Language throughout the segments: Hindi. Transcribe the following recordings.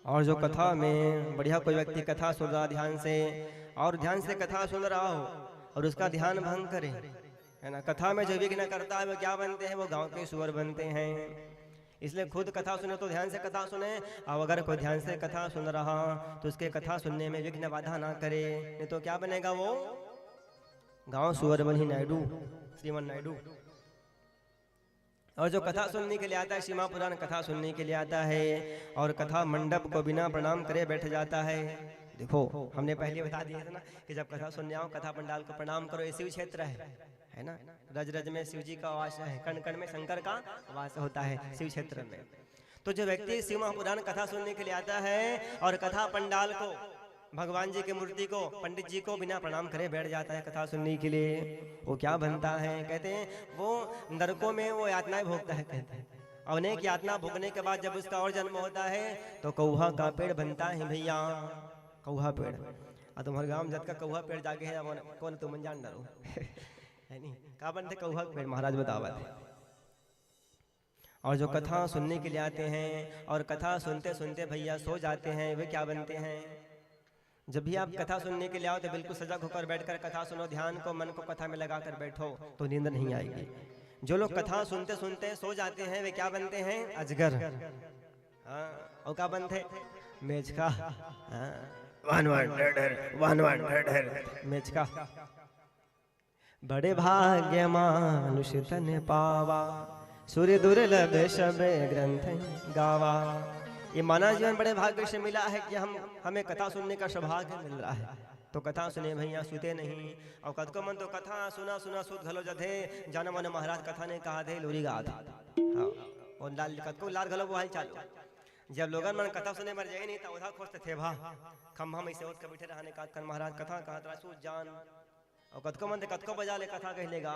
और जो कथा में बढ़िया कोई व्यक्ति कथा सुन रहा ध्यान से, और ध्यान से कथा सुन रहा हो और उसका ध्यान भंग करे, है ना, कथा में जो विघ्न करता है वो क्या बनते हैं, वो गांव के सुअर बनते हैं। इसलिए खुद कथा सुने तो ध्यान से कथा सुने, और अगर कोई ध्यान से कथा सुन रहा तो उसके कथा सुनने में विघ्न बाधा ना करे, नहीं तो क्या बनेगा, वो गांव सुअर बनी नायडू, श्रीमन नायडू। और जो कथा सुनने के लिए आता है, सीमा पुराण कथा सुनने के लिए आता है और कथा मंडप को बिना प्रणाम करे बैठ जाता है। देखो हमने पहले बता दिया था ना कि जब कथा सुनने आओ कथा पंडाल को प्रणाम करो, ये शिव क्षेत्र है ना, रज रज में शिव जी का वास है, कण कण में शंकर का वास होता है शिव क्षेत्र में। तो जो व्यक्ति शिव महापुराण कथा सुनने के लिए आता है और कथा पंडाल को, भगवान जी की मूर्ति को, पंडित जी को बिना प्रणाम करे बैठ जाता है कथा सुनने के लिए, वो क्या बनता है, कहते हैं वो नरकों में वो यातनाएं भोगता है। कहते हैं अनेक यातना भोगने के बाद जब उसका और जन्म होता है तो कौहा का पेड़ बनता है भैया, कौहा पेड़। तुम्हारे गांव जब का कौहा पेड़ जाके है कौन तुम जान डरो है नहीं, का बनते कौहा पेड़, महाराज बतावत। और जो कथा सुनने के लिए आते हैं और कथा सुनते सुनते भैया सो जाते हैं, वे क्या बनते हैं। जब भी आप कथा सुनने के लिए आओ तो बिल्कुल सजग होकर बैठकर कथा सुनो, ध्यान को मन को कथा में लगाकर बैठो तो नींद नहीं आएगी। जो लोग कथा सुनते सुनते सो जाते हैं वे क्या बनते हैं, अजगर। हाँ, और क्या बनते, मेचका। वन वन डर वन वन डर मेचका। बड़े भाग्य मानुष तन पावा, सूर्य दुर्लभ सब ग्रंथ गावा। ये मानव जीवन बड़े भाग्य से मिला है कि हमें कथा सुनने का सौभाग्य मिल रहा है। तो कथा सुने भैया, सुते नहीं। और कद को मन तो कथा सुना सुना सुत घलो जधे, जाना मन महाराज कथा ने कहा थे लोरी गा था। हाँ, और लाल कद को लाल घलो बहाल चालू। जब लोगन मन कथा सुने मर जाए नहीं तो उधा खोजते थे भा खम्भा में से उठ के बैठे रहने का महाराज कथा कहा था सूत जान। और कद को मन कद को बजा ले कथा कह लेगा,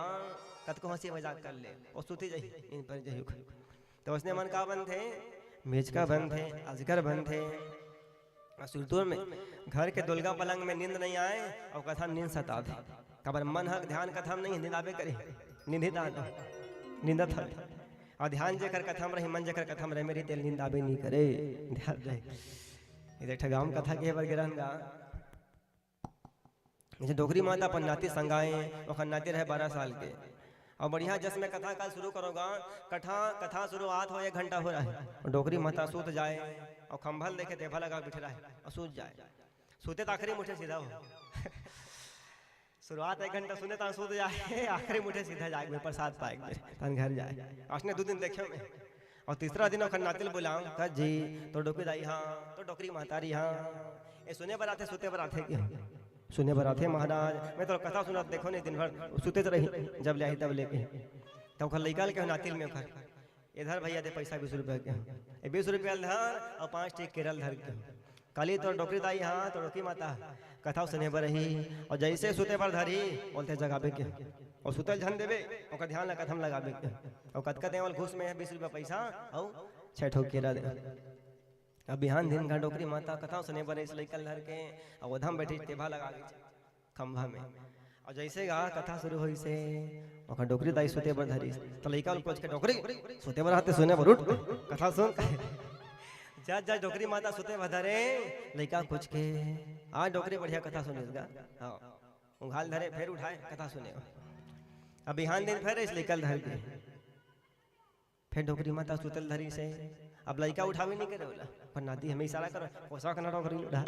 कद को हंसी मजाक कर ले और सुती जाही इन पर जही। तो उसने मन का बन थे, मेचका बंद थे, अजगर बंद थे। सुरतुर में घर के दुलगा पलंग में नींद नहीं आए और कथा नींद सता थे। कबर मन हक ध्यान कथा नहीं नींद आवे करे, नींद था और ध्यान जेकर कथा में रही, मन जेकर कथा में रहे, मेरी तेल नींद आवे नहीं करे, ध्यान रहे। इधर ठगाम कथा के बर गिरहगा जैसे डोकरी माता अपन नाती संगाए, और नाती रहे 12 साल के। और बढ़िया जस में कथा काल शुरू करोगा, कथा शुरुआत हो 1 घंटा हो रहा है और डोकरी माता सूत जाए और खंभल देखे तेभा लगा बिठ रहा है और सूत जाए। सूते तो आखिरी मुठे सीधा हो शुरुआत 1 घंटा सुने तो सूत जाए, आखिरी मुठे सीधा जाए प्रसाद पाए तन घर जाए। उसने 2 दिन देखे में और तीसरा दिन नातिल बुलाऊं कह जी तो डोकरी दाई हाँ तो डोकरी महतारी हाँ, ये सुने पर आते सुते पर आते क्यों, सुने पर आते महाराज मैं तो कथा सुना देखो नहीं दिन भर सुते तो रही, जब ले आई तब लेके तब निकाल के नातिल में इधर भैया दे पैसा 20 रुपया के, 20 रुपया धर और 5 टीक केरल धर के काली तो डोकरी दाई हाँ तो डोकरी माता कथा सुने पर रही। और जैसे सुते पर धरी बोलते जगाबे के और सुतल झन देवे और ध्यान कथम लगाबे के और कतका देवल घूस में 20 रुपया पैसा और 6 ठो केरा दे। अब बिहान दिन का डोकरी माता कथा सुने पर इस लइकल धर के और उधम बैठी टेभा लगा गई खंभा में। और जैसे गा कथा शुरू हुई से और डोकरी दाई सुते पर धरी तो लइका पूछ के डोकरी सुते पर आते सुने पर उठ कथा सुन जा जा डोकरी माता सुते भधरे लइका पूछ के आज डोकरी बढ़िया कथा सुनेगा। हाँ उघाल धरे फिर उठाए कथा सुने। अब बिहान दिन फिर इस लइकल धर के फिर डोकरी माता सुतल धरी से। अब लड़का उठावे नहीं करे बोला पर नाती हमें इशारा करो कोसा का नाटक उठा,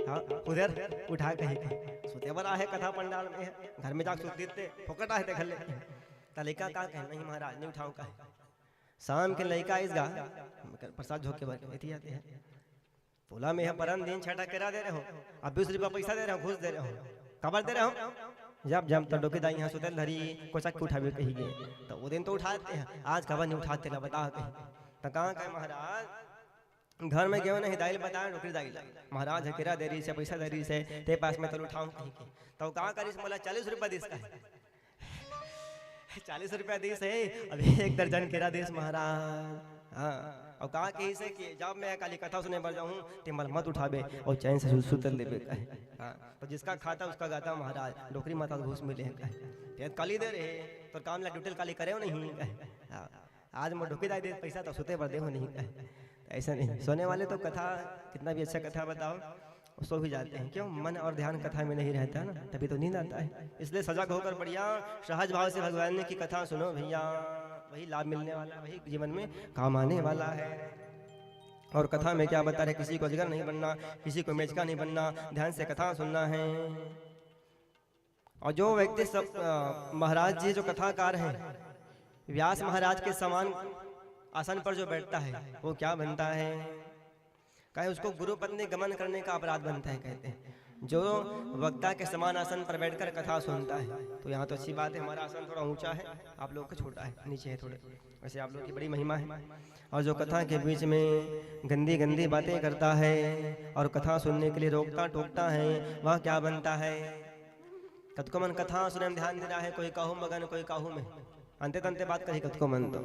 हाँ उधर उठा कहीं सुते बड़ा है कथा पंडाल में घर में जाकर सुत देते फोकट आए देख ले लड़का का कहे नहीं महाराज नहीं उठाऊं का। शाम के लड़का इस गा प्रसाद झोंके बाकी आते हैं बोला मैं परम दिन छठा केरा दे रहे हो, अब 20 रुपया पैसा दे रहे हो, घूस दे रहे हो, खबर दे रहे हो। जब जब तो डोके दाई यहाँ सुतल धरी कोचक उठावे कही गए तो वो दिन तो उठाते हैं, आज खबर नहीं उठाते ला बता कहीं तो कहाँ कहे महाराज घर में क्यों नहीं दाइल बताया डोकरी दाइल महाराज है केरा दे रही से पैसा दे रही से ते पास में तो उठाऊं कहीं के तो कहाँ करी बोला 40 रुपया दिस का 40 रुपया दिस है अब 1 दर्जन केरा देश महाराज। हाँ और कहा कि इसे कि जब मैं काली कथा सुने पर जाऊँ टिमल मत उठावे और चैन से सुतल देवे कहे। हाँ तो जिसका खाता उसका गाता महाराज डोकरी माता घूस मिले कहे काली दे रहे तो काम ला ड्यूटेल काली करे नहीं कहे। हाँ आज मैं ढुकी दाई दे पैसा तो सोते पर दे नहीं है, ऐसा नहीं। सोने वाले तो कथा कितना भी अच्छा कथा बताओ सो भी जाते हैं, क्यों? मन और ध्यान कथा में नहीं रहता ना, तभी तो नींद आता है। इसलिए सजग होकर बढ़िया सहज भाव से भगवान की कथा सुनो भैया, वही लाभ मिलने वाला, वही जीवन में काम आने वाला है। और कथा में क्या बता रहे, किसी को अजगर नहीं बनना, किसी को मेचका नहीं बनना, ध्यान से कथा सुनना है। और जो व्यक्ति सब महाराज जी जो कथाकार हैं, व्यास महाराज के समान आसन पर जो बैठता है वो क्या बनता है? कहे उसको गुरु पत्नी गमन करने का अपराध बनता है। कहते हैं जो वक्ता के समान आसन पर बैठकर कथा सुनता है, तो यहाँ तो अच्छी बात है, हमारा आसन थोड़ा ऊंचा है, आप लोग का छोटा है, नीचे है थोड़े, वैसे आप लोग की बड़ी महिमा है। और जो कथा के बीच में गंदी गंदी बातें करता है और कथा सुनने के लिए रोकता टोकता है, वह क्या बनता है? कतको मन कथा सुने में ध्यान दे रहा है, कोई काहू मगन कोई काहू में, अंते तंते बात करी कतको मन, तो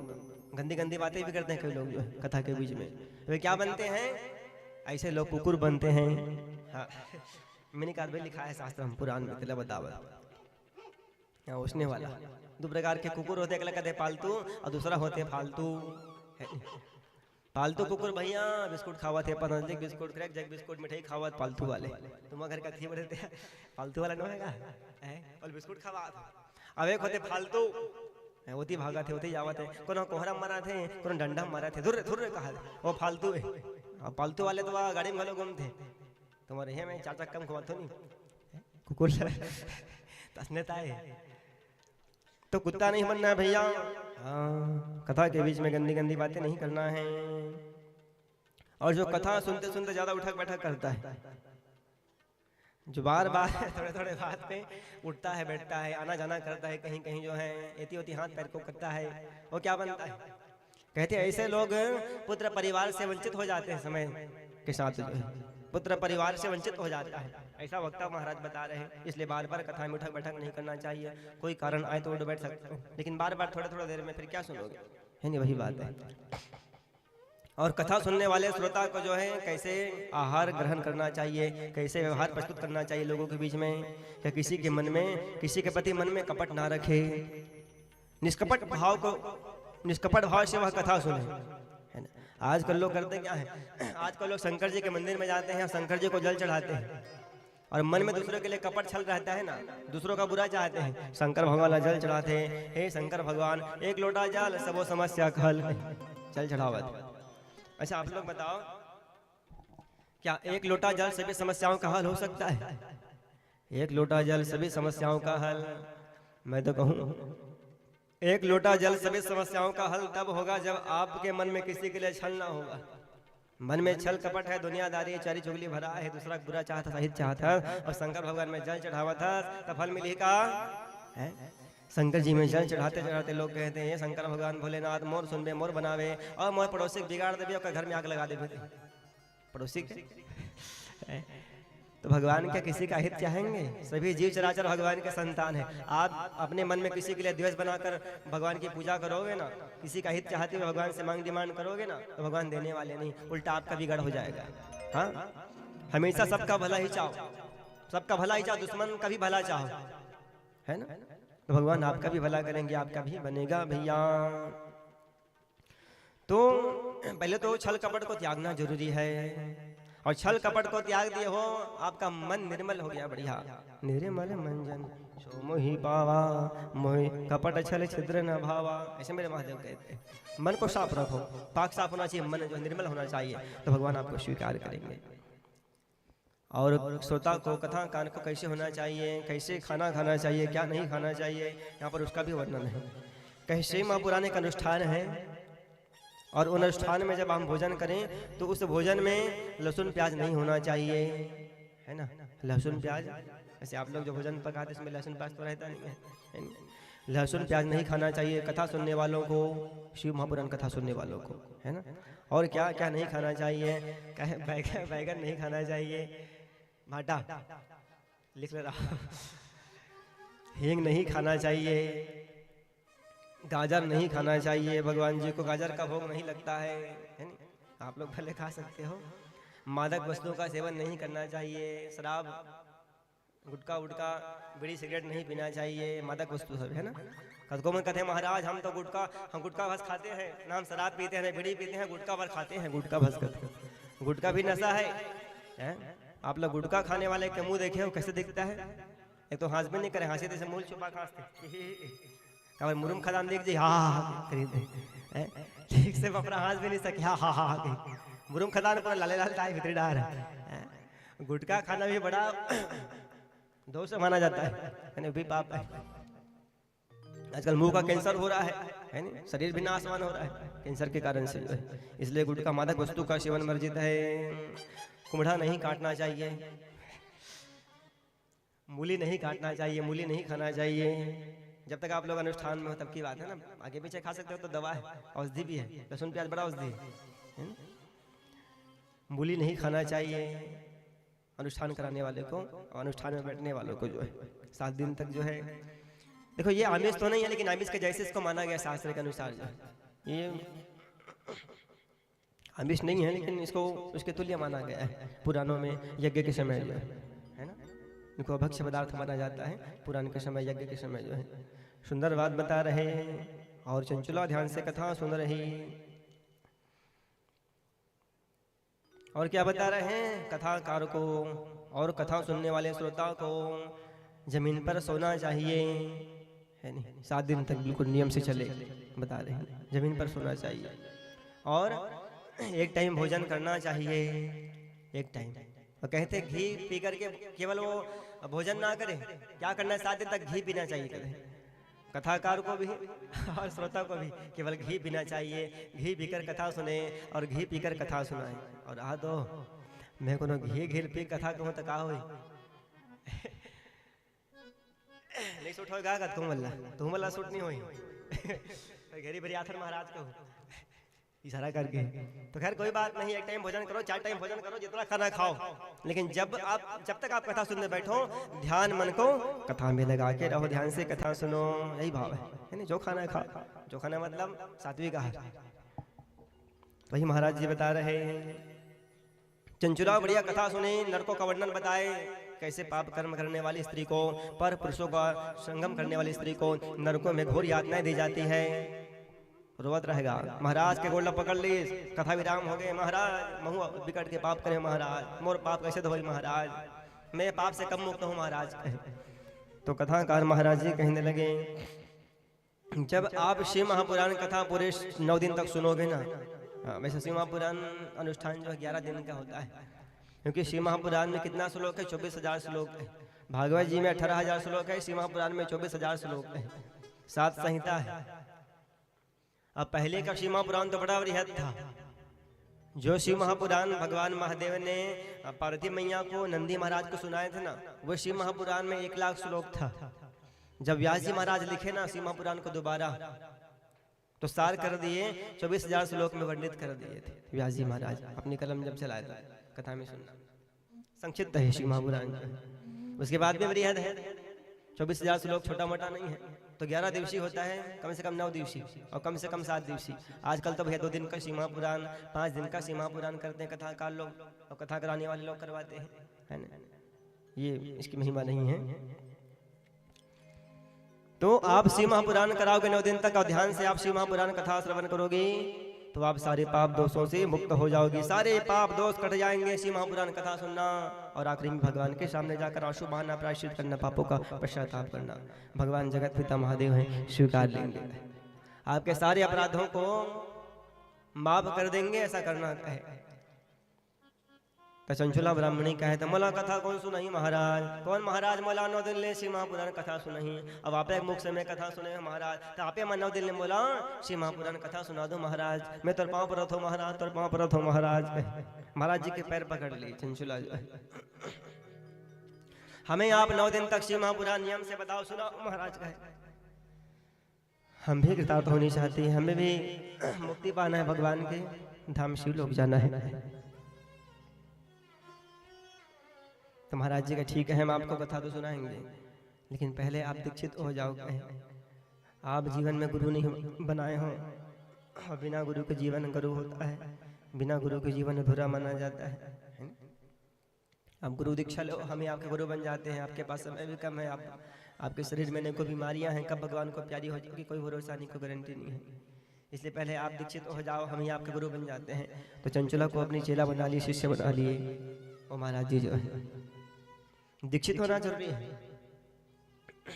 गंदी गंदी बातें भी करते हैं कई लोग जो है कथा के बीच में। वे क्या बनते हैं? ऐसे लोग कुकुर बनते हैं। हाँ, मैंने कहा भी लिखा है शास्त्र में, पुराण में तिला बतावा उसने वाला दो प्रकार के कुकुर होते, एक कहते पालतू और दूसरा होते फालतू। फालतू कुकुर भैया बिस्कुट खावत है, Patanjali biscuit, Krackjack biscuit, मिठाई खावत, फालतू वाले तुम घर का थी बोलते फालतू वाला न होगा और बिस्कुट खावा। अब एक होते फालतू, होती भागा थे, होती जावत है, कोनो कोहरा मारा थे, कोनो डंडा मारा थे, धुर धुर कहा वो फालतू है। फालतू वाले तो वहाँ गाड़ी में घलो घूमते, तुम्हारे यहाँ में चार चक्का में घुमाते नहीं कुकुर तसनेता है, तो कुत्ता नहीं बनना है भैया। हाँ, कथा के बीच में गंदी गंदी बातें नहीं करना है। और जो कथा सुनते सुनते ज्यादा उठक बैठक करता है, जो बार बार थोड़े थोड़े बात पे उठता है बैठता है, आना जाना करता है, कहीं कहीं जो है एती ओती हाथ पैर को करता है, वो क्या बनता है? कहते हैं ऐसे लोग पुत्र परिवार से वंचित हो जाते हैं, समय के साथ जो है पुत्र परिवार से वंचित हो जाता है, ऐसा वक्ता महाराज बता रहे हैं। इसलिए बार बार कथा में उठक बैठक नहीं करना चाहिए। कोई कारण आए तो उठ बैठ सकते हो, लेकिन बार बार थोड़े थोड़े देर में फिर क्या सुनोगे, है नहीं? वही बात है। और कथा सुनने वाले श्रोता को जो है कैसे आहार ग्रहण करना चाहिए, कैसे व्यवहार प्रस्तुत करना चाहिए लोगों के बीच में, क्या किसी के मन में, किसी के प्रति मन में कपट ना रखे, निष्कपट भाव से वह कथा सुने, है ना? आजकल लोग करते क्या है, आजकल लोग शंकर जी के मंदिर में जाते हैं, शंकर जी को जल चढ़ाते हैं और मन में दूसरों के लिए कपट छल रहता है ना, दूसरों का बुरा चाहते हैं, शंकर भगवान जल चढ़ाते हैं, हे शंकर भगवान एक लोटा जल सबो समस्या खल, जल चढ़ावत। अच्छा आप लोग बताओ, क्या एक लोटा जल सभी समस्याओं का हल हो सकता है? एक लोटा जल सभी समस्याओं का हल? मैं तो कहूँ एक लोटा जल सभी समस्याओं का हल तब होगा जब आपके मन में किसी के लिए छल ना होगा। मन में छल कपट है, दुनियादारी चारी चुगली भरा है, दूसरा बुरा चाहता सहित चाहता, और शंकर भगवान में जल चढ़ावा था तब फल मिली का है। शंकर जी में जल चढ़ाते चढ़ाते लोग कहते हैं शंकर भगवान भोलेनाथ मोर सुनबे मोर बनावे और मोर पड़ोसी बिगाड़ देवे और घर में आग लगा देवे पड़ोसी के। तो भगवान क्या किसी का हित चाहेंगे? सभी जीव चराचर भगवान के संतान है। आप अपने मन में किसी के लिए द्वेष बनाकर भगवान की पूजा करोगे ना, किसी का हित चाहते हुए भगवान से मांग डिमांड करोगे ना, तो भगवान देने वाले नहीं, उल्टा आपका बिगड़ हो जाएगा। हाँ, हमेशा सबका भला ही चाहो, सबका भला ही चाहो, दुश्मन का भी भला चाहो, है ना? तो भगवान आपका भी भला करेंगे, आपका भी बनेगा भैया। तो पहले तो छल कपट को त्यागना जरूरी है, और छल कपट को त्याग दिए हो, आपका मन निर्मल हो गया, बढ़िया निर्मल मंजन सो मोहि पावा, मोहि कपट छल छिद्र न भावा, ऐसे मेरे महादेव कहते हैं। मन को साफ रखो, पाक साफ होना चाहिए, मन जो निर्मल होना चाहिए, तो भगवान आपको स्वीकार करेंगे। और श्रोता को कथा कान को कैसे होना चाहिए, कैसे खाना खाना चाहिए, क्या नहीं खाना चाहिए, यहाँ पर उसका भी वर्णन है। कैसे माँ पुराने का अनुष्ठान है, और उन अनुष्ठान में जब हम भोजन करें तो उस भोजन में लहसुन प्याज नहीं होना चाहिए, है ना? लहसुन प्याज, ऐसे आप लोग जो भोजन पकाते इसमें लहसुन प्याज तो रहता नहीं है, लहसुन प्याज नहीं खाना चाहिए कथा सुनने वालों को, शिव महापुराण कथा सुनने वालों को, है ना? और क्या क्या नहीं खाना चाहिए? बैगन नहीं खाना चाहिए, भाटा लिख ले रहा, हींग नहीं खाना चाहिए, गाजर नहीं खाना चाहिए, भगवान जी को गाजर का भोग नहीं लगता है नहीं? आप लोग भले खा सकते हो। मादक वस्तुओं का सेवन नहीं करना चाहिए, शराब गुटखा उटका बीड़ी सिगरेट नहीं पीना चाहिए, मादक वस्तु सब है ना। कदकों में कहते हैं महाराज हम गुटखा भस खाते हैं, ना हम शराब पीते हैं, बीड़ी पीते हैं, गुटखा भर खाते हैं, गुटखा भस करते हैं। गुटखा भी नशा है? आप लोग गुटखा खाने वाले के मुंह देखे हो कैसे दिखता है? एक तो हंस भी नहीं करे, हंसी जैसे मुंह छुपा खांसते। मुरुम खदान देख जी हाँ खरीदे ठीक से अपना हंस भी नहीं सके, हाँ मुरुम खदान पूरा लाले लाल टाई भीतरी डाल है। गुटखा खाना भी बड़ा दोष माना जाता है, भी पाप है। आजकल मुंह का कैंसर हो रहा है नहीं, शरीर भी नाशवान हो रहा है कैंसर के कारण से, इसलिए गुटखा मादक वस्तु का सेवन वर्जित है। कुम्हड़ा नहीं काटना चाहिए, मूली नहीं काटना चाहिए, मूली नहीं खाना चाहिए। जब तक आप लोग अनुष्ठान में हो तब की बात है ना, आगे पीछे खा सकते हो तो दवा है, औषधि भी है, लहसुन प्याज बड़ा औषधि है। मूली नहीं खाना चाहिए अनुष्ठान कराने वाले को, और अनुष्ठान में बैठने वालों को जो है 7 दिन तक जो है। देखो ये आमिष तो नहीं है, लेकिन आमिष के जैसे इसको माना गया शास्त्र के अनुसार जो है। ये आमिष नहीं है, लेकिन इसको उसके तुल्य माना गया है पुराणों में। यज्ञ के समय जो है ना, इनको अभक्ष्य पदार्थ माना जाता है पुराण के समय, यज्ञ के समय जो है। सुंदर बात बता रहे हैं, और चंचला ध्यान से कथा सुन रही। और क्या बता रहे हैं? कथाकार को और कथा सुनने वाले श्रोता को जमीन पर सोना चाहिए, है नहीं? 7 दिन तक बिल्कुल नियम से चले, बता रहे हैं जमीन पर सोना चाहिए। और एक टाइम भोजन करना चाहिए, एक टाइम। और कहते घी पी करके केवल वो भोजन ना करे, क्या करना है? 7 दिन तक घी पीना चाहिए। कहते कथाकार को भी और श्रोता को भी केवल घी पीना चाहिए। घी पीकर कथा सुने और घी पीकर कथा सुनाए। और आ तो मैं को घी पी कथा कहूँ तो का हो नहीं सूट होगा का तुम वाला सूट नहीं होई घेरी भरी आथर महाराज को इशारा करके। तो खैर कोई बात नहीं, एक टाइम भोजन करो, 4 टाइम भोजन करो, जितना खाना खाओ, लेकिन जब तक आप कथा सुनने बैठो ध्यान मन को कथा में लगा के रहो, ध्यान से कथा सुनो, यही भाव है नहीं? जो खाना खाओ, जो खाना मतलब सात्विक आहार, वही महाराज जी बता रहे हैं। चंचुला बढ़िया कथा सुने, नरकों का वर्णन बताए, कैसे पाप कर्म करने वाली स्त्री को, पर पुरुषों का संगम करने वाली स्त्री को नरकों में घोर यातनाएं दी जाती है। रोवत रहेगा, महाराज के गोल्डा पकड़ ली, कथा विराम हो गए, महाराज महू बिकट के पाप करे महाराज, मोर पाप कैसे धोई महाराज, मैं पाप से कम मुक्त हूँ महाराज। तो कथाकार महाराज जी कहने लगे, जब आप शिव महापुराण कथा पूरे 9 दिन तक सुनोगे ना, वैसे शिव महापुराण अनुष्ठान जो 11 दिन का होता है, क्योंकि शिव महापुराण में कितना श्लोक है? 24,000 श्लोक है। भागवत जी में 18,000 श्लोक है, शिव महापुराण में 24,000 श्लोक है, 7 संहिता है। अब पहले का शिव महापुराण तो बड़ा बृहद था। जो शिव महापुराण भगवान महादेव ने पार्वती मैया को नंदी महाराज को सुनाए थे ना, वो शिव महापुराण में 1 लाख श्लोक था। जब व्यास जी महाराज लिखे ना शिव महापुराण को दोबारा, तो सार कर दिए, 24,000 श्लोक में वर्णित कर दिए थे व्यास जी महाराज, अपनी कलम जब चलाए थे। कथा में सुनना संक्षिप्त है शिव महापुराण। उसके बाद में बृहद है, 24,000 श्लोक छोटा मोटा नहीं है। तो 11 दिवसीय होता है, कम से कम 9 दिवसीय और कम से कम 7 दिवसीय। आजकल तो भैया 2 दिन का शिव महापुराण, 5 दिन का शिव महापुराण करते हैं कथाकार लोग, और कथा कराने वाले लोग करवाते हैं, है ना? ये इसकी महिमा नहीं है। तो आप शिव महापुराण कराओगे 9 दिन तक, और ध्यान से आप शिव महापुराण कथा श्रवण करोगे, तो आप सारे पाप दोषों से मुक्त हो जाओगे, सारे पाप दोष कट जाएंगे शिव महापुराण कथा सुनना। और आखिरी में भगवान के सामने जाकर आंसू बहाना, प्रायश्चित करना, पापों का पश्चाताप करना। भगवान जगत पिता महादेव हैं, स्वीकार लेंगे, आपके सारे अपराधों को माफ कर देंगे, ऐसा करना है। तो चंचुला ब्राह्मणी कहे तो मोला कथा कौन सुनही महाराज? कौन महाराज मोला 9 दिन ले शिव महापुराण कथा सुनही? अब आप एक मुख से मैं कथा सुने महाराज, तो आपे मैं 9 दिन ले बोला शिव महापुराण कथा सुना दो महाराज, मैं तोर पाँव परत हो महाराज, तोर पाँव परत हो महाराज। महाराज जी के पैर पकड़ लिए चंचुला जो है, हमें आप 9 दिन तक शिव महापुराण नियम से बताओ, सुनाओ महाराज कहे। हम भी कृतार्थ होनी चाहती है, हमें भी मुक्ति पाना है, भगवान के धाम शिव लोग जाना है। तो महाराज जी का ठीक है, हम आपको कथा तो सुनाएंगे, लेकिन पहले आप दीक्षित हो जाओगे। आप जीवन में गुरु नहीं बनाए हो, और बिना गुरु के जीवन गुरु होता है, बिना गुरु के जीवन अधूरा माना जाता है। आप गुरु दीक्षा लो, हम ही आपके गुरु बन जाते हैं। आपके पास समय भी कम है, आपके शरीर में कोई बीमारियां हैं, कब भगवान को प्यारी हो जाएगी कोई भरोसा नहीं, कोई गारंटी नहीं है। इसलिए पहले आप दीक्षित हो जाओ, हम ही आपके गुरु बन जाते हैं। तो चंचला को अपनी चेला बना लिए, शिष्य बना लिए। और महाराज जी जो है दीक्षित होना जरूरी है,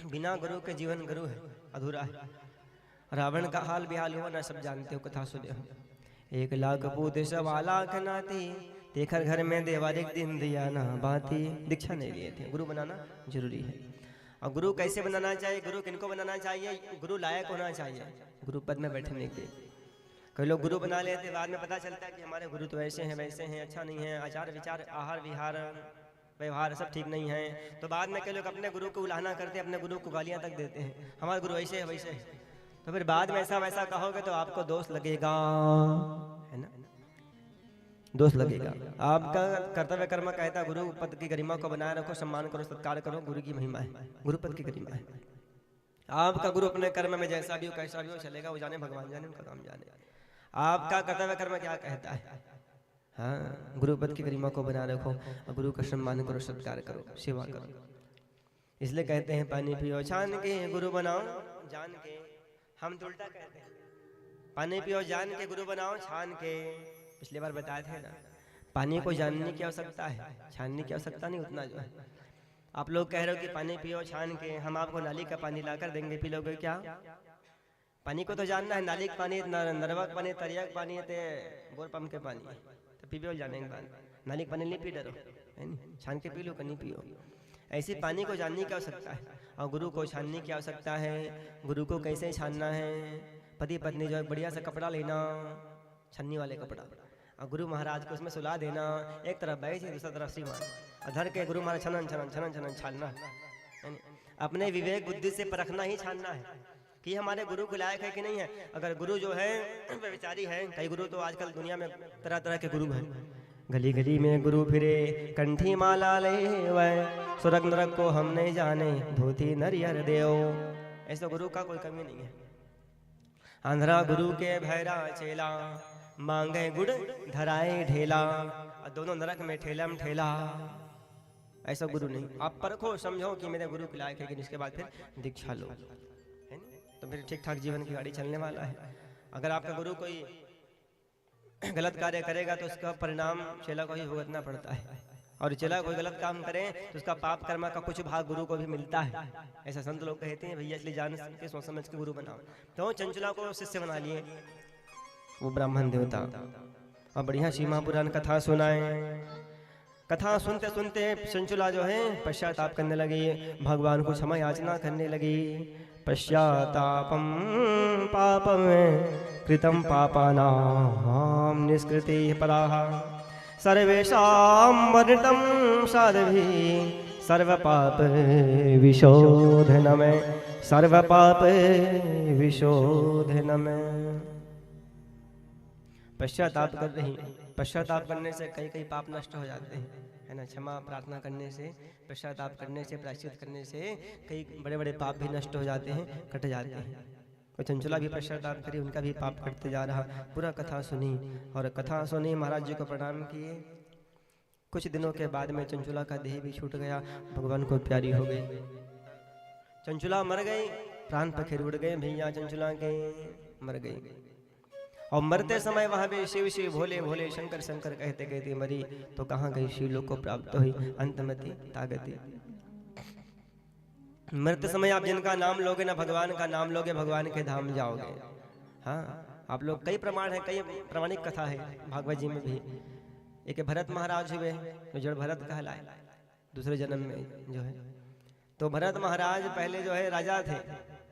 बिना गुरु के जीवन गुरु है अधूरा है। रावण का हाल बेहाल हुआ ना, सब जानते हो, कथा सुने हो। 1 लाख पूत 1.25 लाख नाती, देखकर घर में देवारिक दिन दिया ना बाती। दीक्षा नहीं लिए थे, गुरु बनाना जरूरी है। और गुरु कैसे बनाना चाहिए, गुरु किनको बनाना चाहिए, गुरु लायक होना चाहिए गुरु पद में बैठने के। कई लोग गुरु बना लेते, बाद में पता चलता है कि हमारे गुरु तो ऐसे हैं वैसे हैं, अच्छा नहीं है, आचार विचार आहार विहार व्यवहार सब ठीक नहीं है। तो बाद में कई लोग अपने गुरु को उलाहना करते हैं, अपने गुरु को गालियां तक देते हैं, हमारे गुरु ऐसे है वैसे है। तो फिर बाद में ऐसा वैसा कहोगे तो आपको दोष लगेगा, है ना, दोष लगेगा। आपका कर्तव्य कर्म कहता गुरु पद की गरिमा को बनाए रखो, सम्मान करो, सत्कार करो, गुरु की महिमा है, गुरु पद की गरिमा है। आपका गुरु अपने कर्म में जैसा भी हो कैसा भी हो चलेगा, वो जाने भगवान जाने, उनका काम जाने। आपका कर्तव्य कर्म क्या कहता है, हाँ, गुरु पद की गरिमा को बना रखो, गुरु का सम्मान करो, सत्कार करो, सेवा करो। इसलिए कहते हैं पानी पियो छान के, गुरु बनाओ जान के। हम तो उल्टा कहते हैं, पानी पियो जान के, गुरु बनाओ छान के। पिछली बार बताए थे ना, पानी को जानने की आवश्यकता है, छानने की आवश्यकता नहीं उतना जो है। आप लोग कह रहे हो कि पानी पियो छान के, हम आपको नाली का पानी लाकर देंगे, पी लोगे क्या? पानी को तो जानना है, नाली का पानी, नरवा पानी, तरिया का पानी, बोर पंप के पानी, तो पीबे जाने के बाद नाली का पानी नहीं पी डरो, छान के पी लो, नहीं पियो। ऐसे पानी को जानने की आवश्यकता है और गुरु को छानने की आवश्यकता है। गुरु को कैसे छानना है, पति पत्नी जो है बढ़िया सा कपड़ा लेना, छन्नी वाले कपड़ा, और गुरु महाराज को उसमें सुला देना, एक तरफ बैठ दूसरा तरफ श्रीमान, अधर के गुरु महाराज छनन छनन छनन छनन छानना। अपने विवेक बुद्धि से परखना ही छानना है कि हमारे गुरु को लायक है कि नहीं है। अगर गुरु जो है व्यभिचारी है, कई गुरु तो आजकल दुनिया में तरह तरह के गुरु हैं, गली गली में गुरु फिरे, कंठी माला ले वह, सुरग नरक को हम नहीं जाने, धोती नरियर देओ। ऐसा गुरु का कोई कमी नहीं है। आंध्रा गुरु के भैरा चेला, मांगे गुड़ धराए ढेला, और दोनों नरक में ठेलम ठेला। ऐसा गुरु नहीं, आप परखो समझो कि मेरे गुरु के लायक है कि, इसके बाद फिर दीक्षा लो, है ना, तो फिर ठीक ठाक जीवन की गाड़ी चलने वाला है। अगर आपका गुरु कोई गलत कार्य करेगा तो उसका परिणाम चेला को ही भुगतना पड़ता है, और चेला कोई गलत काम करे तो उसका पाप कर्म का कुछ भाग गुरु को भी मिलता है। ऐसा संत लोग कहते हैं भैया, इसलिए जान के सोच समझ के गुरु बनाओ। तो चंचला को शिष्य बना लिए वो ब्राह्मण देवता, और बढ़िया सीमा पुराण कथा सुनाए। कथा सुनते सुनते चंचला जो है पश्चाताप करने लगी, भगवान को क्षमा याचना करने लगी। पश्चातापम पापम कृतं पापानां निष्कृति पराः, सर्वेषां वर्णितं साधुभिः सर्वपाप विशोधनमय, सर्वपाप विशोधनमय। पश्चाताप कर रही, पश्चाताप करने से कई कई पाप नष्ट हो जाते हैं, है ना। क्षमा प्रार्थना करने से, पश्चाताप करने से, प्रायश्चित करने से कई बड़े बड़े पाप भी नष्ट हो जाते हैं, कट जाते हैं। और चंचला भी पश्चाताप करी, उनका भी पाप कटते जा रहा। पूरा कथा सुनी, और कथा सुनी, महाराज जी को प्रणाम किए। कुछ दिनों के बाद में चंचला का देह भी छूट गया, भगवान को प्यारी हो गई। चंचला मर गई, प्राण पखेर उड़ गए भैया चंचला के, मर गई। और मरते समय वहां भी शिव शिव भोले भोले शंकर शंकर कहते कहते मरी, तो कहाँ गई शिवलोक को प्राप्त हुई, अंतमति तागति। मरते समय आप जिनका नाम लोगे ना, भगवान का नाम लोगे, भगवान के धाम जाओगे। हाँ, आप लोग कई प्रमाण है, कई प्रमाणिक कथा है भागवत जी में भी। एक भरत महाराज हुए, जड़ भरत कहलाए दूसरे जन्म में जो है। तो भरत महाराज पहले जो है राजा थे,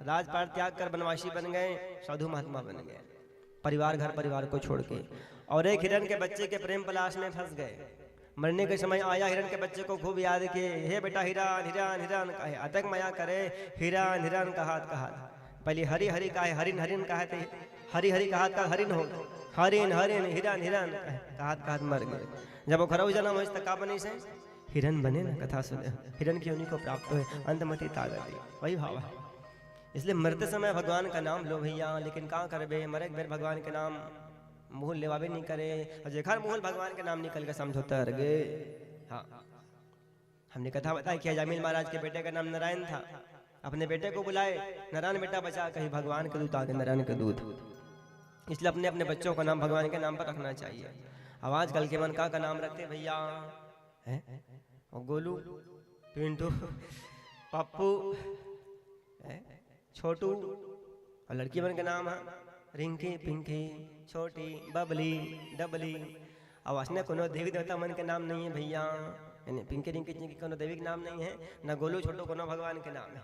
राजपाट त्याग कर वनवासी बन गए, साधु महात्मा बन गए, परिवार घर परिवार को छोड़ के। और एक हिरण के बच्चे के प्रेम पलाश में फंस गए। मरने के समय आया, हिरण के बच्चे को खूब याद किए, हे बेटा हिरण हिरण हिरण कहे, अतक माया करे, हिरण हिरण कहात कहात। पहले हरि हरि कहे, हरिन हरिन कहते, हरि हरि कहात का हरिन हो, हरिन हरिन हिरण हिरण कहात कहात मर गए। जब वो खरऊ जन्म हो तक का बने से हिरण बने ना, कथा सुने, हिरण की उन्हीं को प्राप्त हुए, अंतमति तागति, वही भाव है। इसलिए मरते समय भगवान का नाम लो भैया, लेकिन कहाँ करबे, मरे बेर भगवान के नाम मुँह लेवाबे नहीं करे, और जेखर मुँह भगवान के नाम निकल के समझौता रह गए। हाँ, हमने कथा बताई कि अजामिल महाराज के बेटे का नाम नारायण था। अपने बेटे को बुलाए, नारायण बेटा बचा, कहीं भगवान के दूत आगे नारायण के दूत। इसलिए अपने अपने बच्चों का नाम भगवान के नाम पर रखना चाहिए। अब आजकल के मन का नाम रखते भैया है, और गोलू, पिंटू, पप्पू, छोटू, और लड़की मन का नाम है रिंकी, पिंकी, छोटी, बबली, डबली। अब असने कोनो देवी देवता मन के नाम नहीं है भैया, पिंकी रिंकी चिंकी कोनो देवी के नाम नहीं है, ना गोलू छोटू कोनो भगवान के नाम है।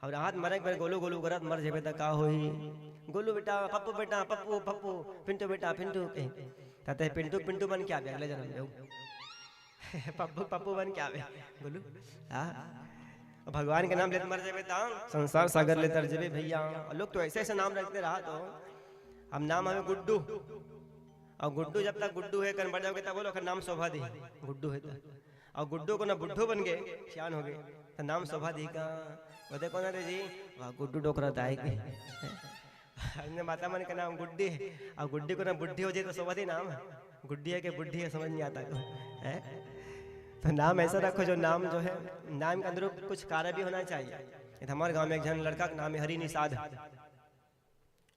और रात मरे पर गोलू गोलू करत मर जेबे त का होई, गोलू बेटा पप्पू बेटा पप्पू पप्पू, पिंटू बेटा पिंटू के तते पिंटू पिंटू बन के आवे अगले जन्म में पप्पू पप्पू बन के आवे गोलू। हां भगवान के नाम लेते मर जेबे त संसार सागर ले तर जेबे भैया। लोग तो ऐसे ऐसे नाम रखते रहा। तो अब नाम हमें गुड्डू, और गुड्डू जब तक गुड्डू है कन बढ़ जाओगे तब बोलो नाम शोभा दी गुड्डू है तो। और गुड्डू को ना बुड्ढू बन गए, सियान हो गए, तो नाम शोभा दी का वो देखो ना रे जी, वाह गुड्डू डोकरा दाए के अन्य माता मन का नाम गुड्डी है, और गुड्डी को ना बुढ़ी हो जाए तो शोभा दी नाम है, गुड्डी है कि बुढ़ी है समझ नहीं आता है। तो नाम ऐसा रखो जो नाम जो है नाम के अंदर कुछ कार्य भी होना चाहिए। हमारे गांव में एक जन लड़का का नाम है हरि निषाद,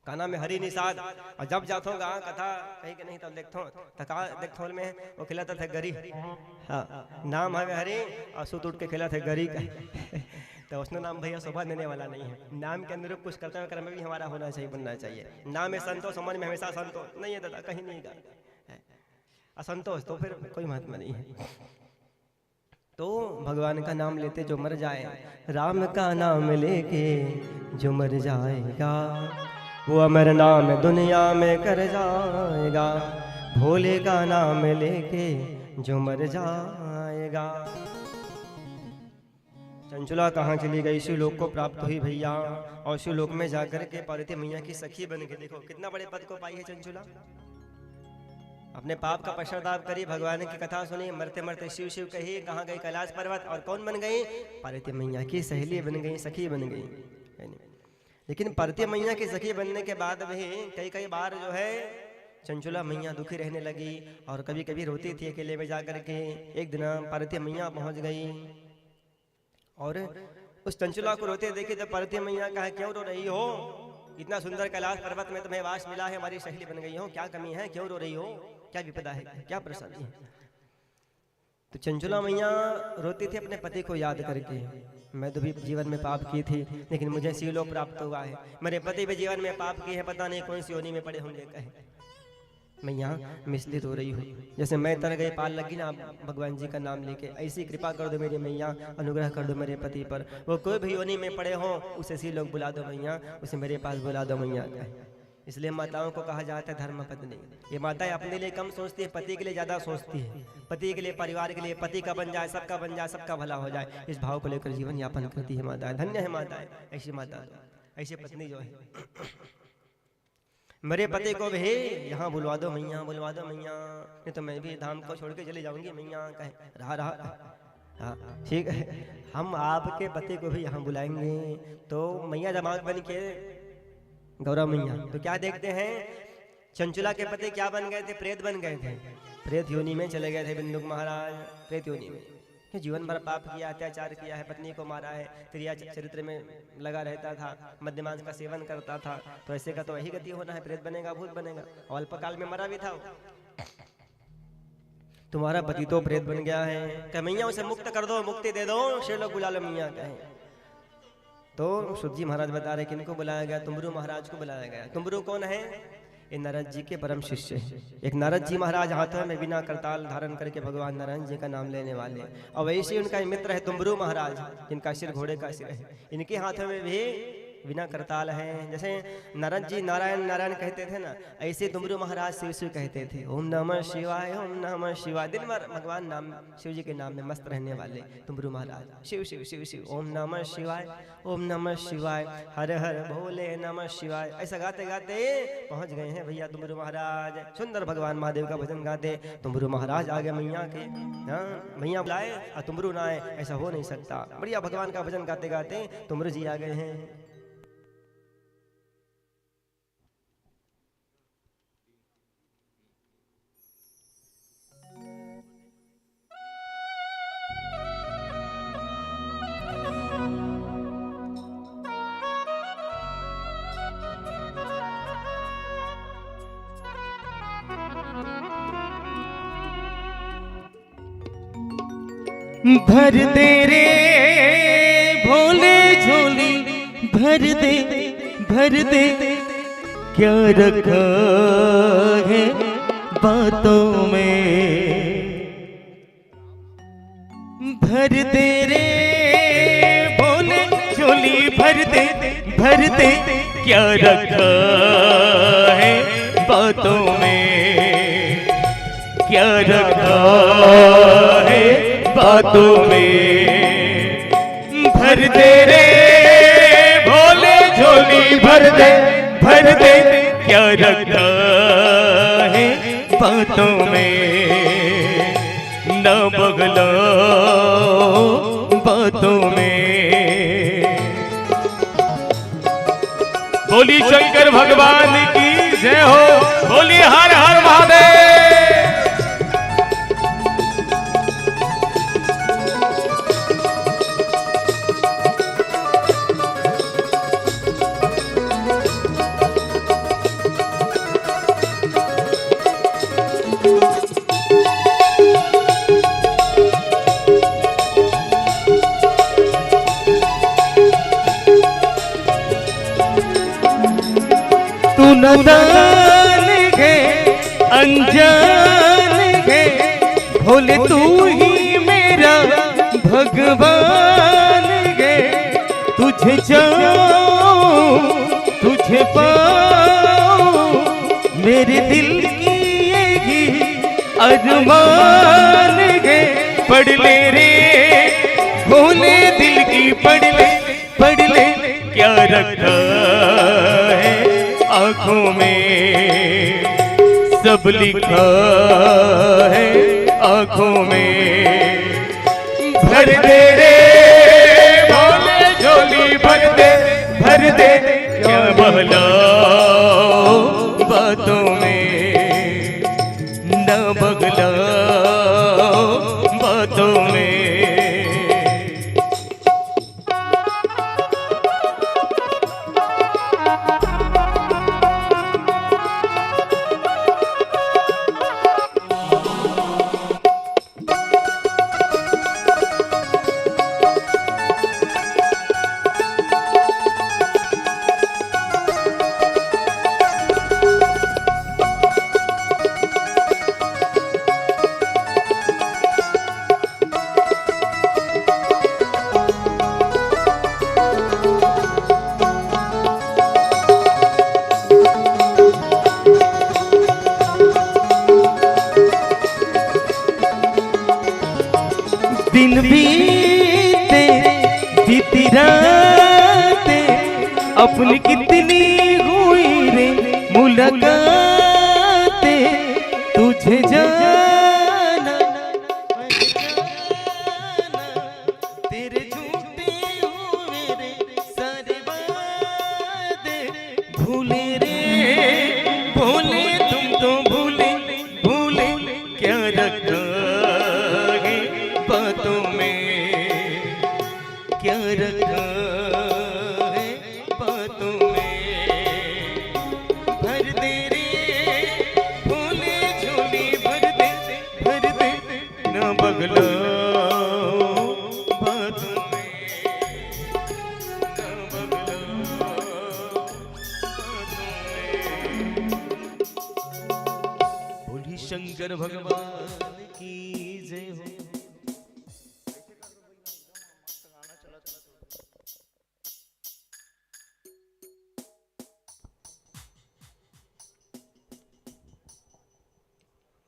का नाम है हरि निषाद। और जब जाता गा कथा कहीं के नहीं तब देखो में वो खिलाता था गरी। हाँ नाम है हरि और सुत उठ के खिला थे गरी का तो उसने नाम भैया शोभा देने वाला नहीं है। नाम के अंदर कुछ कर्तव्य कर्म भी हमारा होना चाहिए, बनना चाहिए। नाम है संतोष, समझ में हमेशा संतोष नहीं है दादा, कहीं नहीं गा असंतोष तो फिर कोई महत्व नहीं है। तो भगवान का नाम लेते जो मर जाए, राम का नाम लेके जो मर जाएगा वो अमर नाम दुनिया में कर जाएगा, भोले का नाम लेके जो मर जाएगा। चंचुला कहाँ चली गई, शिवलोक को प्राप्त हुई भैया, और शिवलोक में जाकर के पार्वती मैया की सखी बन के देखो कितना बड़े पद को पाई है चंचुला। अपने पाप का पश्चाताप करी, भगवान की कथा सुनी, मरते मरते शिव शिव कही, कहाँ गई कैलाश पर्वत, और कौन बन गई पार्वती मैया की सहेली बन गई, सखी बन गई। लेकिन पार्वती मैया की सखी बनने के बाद भी कई बार जो है चंचुला मैया दुखी रहने लगी, और कभी कभी रोती थी अकेले में जाकर के। एक दिन पार्वती मैया पहुंच गई और उस चंचुला को रोते देखे तो पार्वती मैया कहा क्यों रो रही हो, इतना सुंदर कैलाश पर्वत में तुम्हें वास मिला है, हमारी सहेली बन गई हो, क्या कमी है, क्यों रो रही हो, क्या विपदा है, क्या परेशानी है। तो चंचुला मैया रोती थी अपने पति को याद करके, मैं तो भी जीवन में पाप की थी लेकिन मुझे शिवलोक प्राप्त हुआ है, मेरे पति भी जीवन में पाप की है, पता नहीं कौन सी योनि में पड़े होंगे। कहे मैया मिसली रो रही हूँ, जैसे मैं तर गई पाल लगी ना भगवान जी का नाम लेके, ऐसी कृपा कर दो मेरी मैया, अनुग्रह कर दो मेरे पति पर, वो कोई भी योनि में पड़े हो उसे शिवलोक बुला दो मैया, उसे मेरे पास बुला दो मैया। इसलिए माताओं को कहा जाता है धर्म पत्नी। ये माताएं अपने लिए कम सोचती है, पति के लिए ज्यादा सोचती है, पति के लिए, परिवार के लिए, पति का बन जाए, सबका बन जाए, सबका भला हो जाए, इस भाव को लेकर जीवन यापन करती है माताएं। धन्य है माताएं, ऐसी माता, ऐसी पत्नी जो है। मेरे पति को भी यहाँ बुलवा दो मैया, बुलवा दो मैया, नहीं तो मैं भी धाम को छोड़ के चली जाऊंगी मैया। कहे रहा हाँ ठीक है, हम आपके पति को भी यहाँ बुलाएंगे। तो मैया जब आँख बन के गौरव मैया, तो क्या देखते हैं चंचुला के पति क्या बन गए थे, प्रेत बन गए थे, प्रेत योनि में चले गए थे बिंदुक महाराज, प्रेत योनि में। जीवन भर पाप किया, अत्याचार किया है, पत्नी को मारा है, क्रिया चरित्र में लगा रहता था, मद्यमांस का सेवन करता था, तो ऐसे का तो वही गति होना है, प्रेत बनेगा, भूत बनेगा। और अल्पकाल में मरा भी था। तुम्हारा पति तो प्रेत बन गया है, क्या मैया उसे मुक्त कर दो, मुक्ति दे दो, शिवलोक बुला लो मैया। कहे तो शुद्ध जी महाराज बता रहे किनको बुलाया गया, तुमरू महाराज को बुलाया गया। तुमरू कौन है, ये नारद जी के परम शिष्य है। एक नारद जी महाराज हाथों में बिना करताल धारण करके भगवान नारायण जी का नाम लेने वाले, और वैसे उनका मित्र है तुमरू महाराज, जिनका सिर घोड़े का सिर है, इनके हाथों में भी बिना करताल है। जैसे नारद जी नारायण नारायण कहते थे ना, ऐसे तुमरू महाराज शिव शिव कहते थे, ओम नमः शिवाय, ओम नमः शिवाय। दिन भर भगवान नाम, शिव जी के नाम में मस्त रहने वाले तुमरू महाराज, शिव शिव शिव शिव, ओम नमः शिवाय, ओम नमः शिवाय, हर हर भोले नमः शिवाय। ऐसा गाते गाते पहुंच गए हैं भैया तुमरू महाराज, सुंदर भगवान महादेव का भजन गाते तुमरू महाराज आ गए मैया के। हाँ मैया बुलाए और तुमरू ना आए, ऐसा हो नहीं सकता। बढ़िया भगवान का भजन गाते गाते तुमरू जी आ गए हैं। भर दे रे भोले झोली, भर दे क्या रखा है बातों में। भर दे रे भोले झोली, भर दे क्या रखा है बातों में, क्या रखा है बातों में। भर दे रे भोले झोली, भर दे क्या रखा है बातों में। न बगला बातों में। बोली शंकर भगवान की जय हो, बोली हर हर महादेव। नदान है अनजान है भोले, तू ही मेरा भगवान है। तुझे जाऊं तुझे पाऊं, मेरे दिल की यही अरमान है। पढ़ ले रे भोले दिल की, पढ़ ले क्या रखा है आँखों में। सब लिखा है आँखों में। भर दे रे भोले झोली, भर दे क्या बहलाओ बातों में। न बगलाओ बातों में। दिन बीते बीती रातें, अपनी कितनी हुई रे मुलाकातें। तुझे जाना तेरे झूठे हुए रे सारे वादे। भूले रे भूले तुम तो भूले क्या रखा है बातों में, क्या रखा है बातों में। भर दे रे भोले झोली, भर दे न बगला बातों में, न बगला बातों में। बोली शंकर भगवान की जय हो।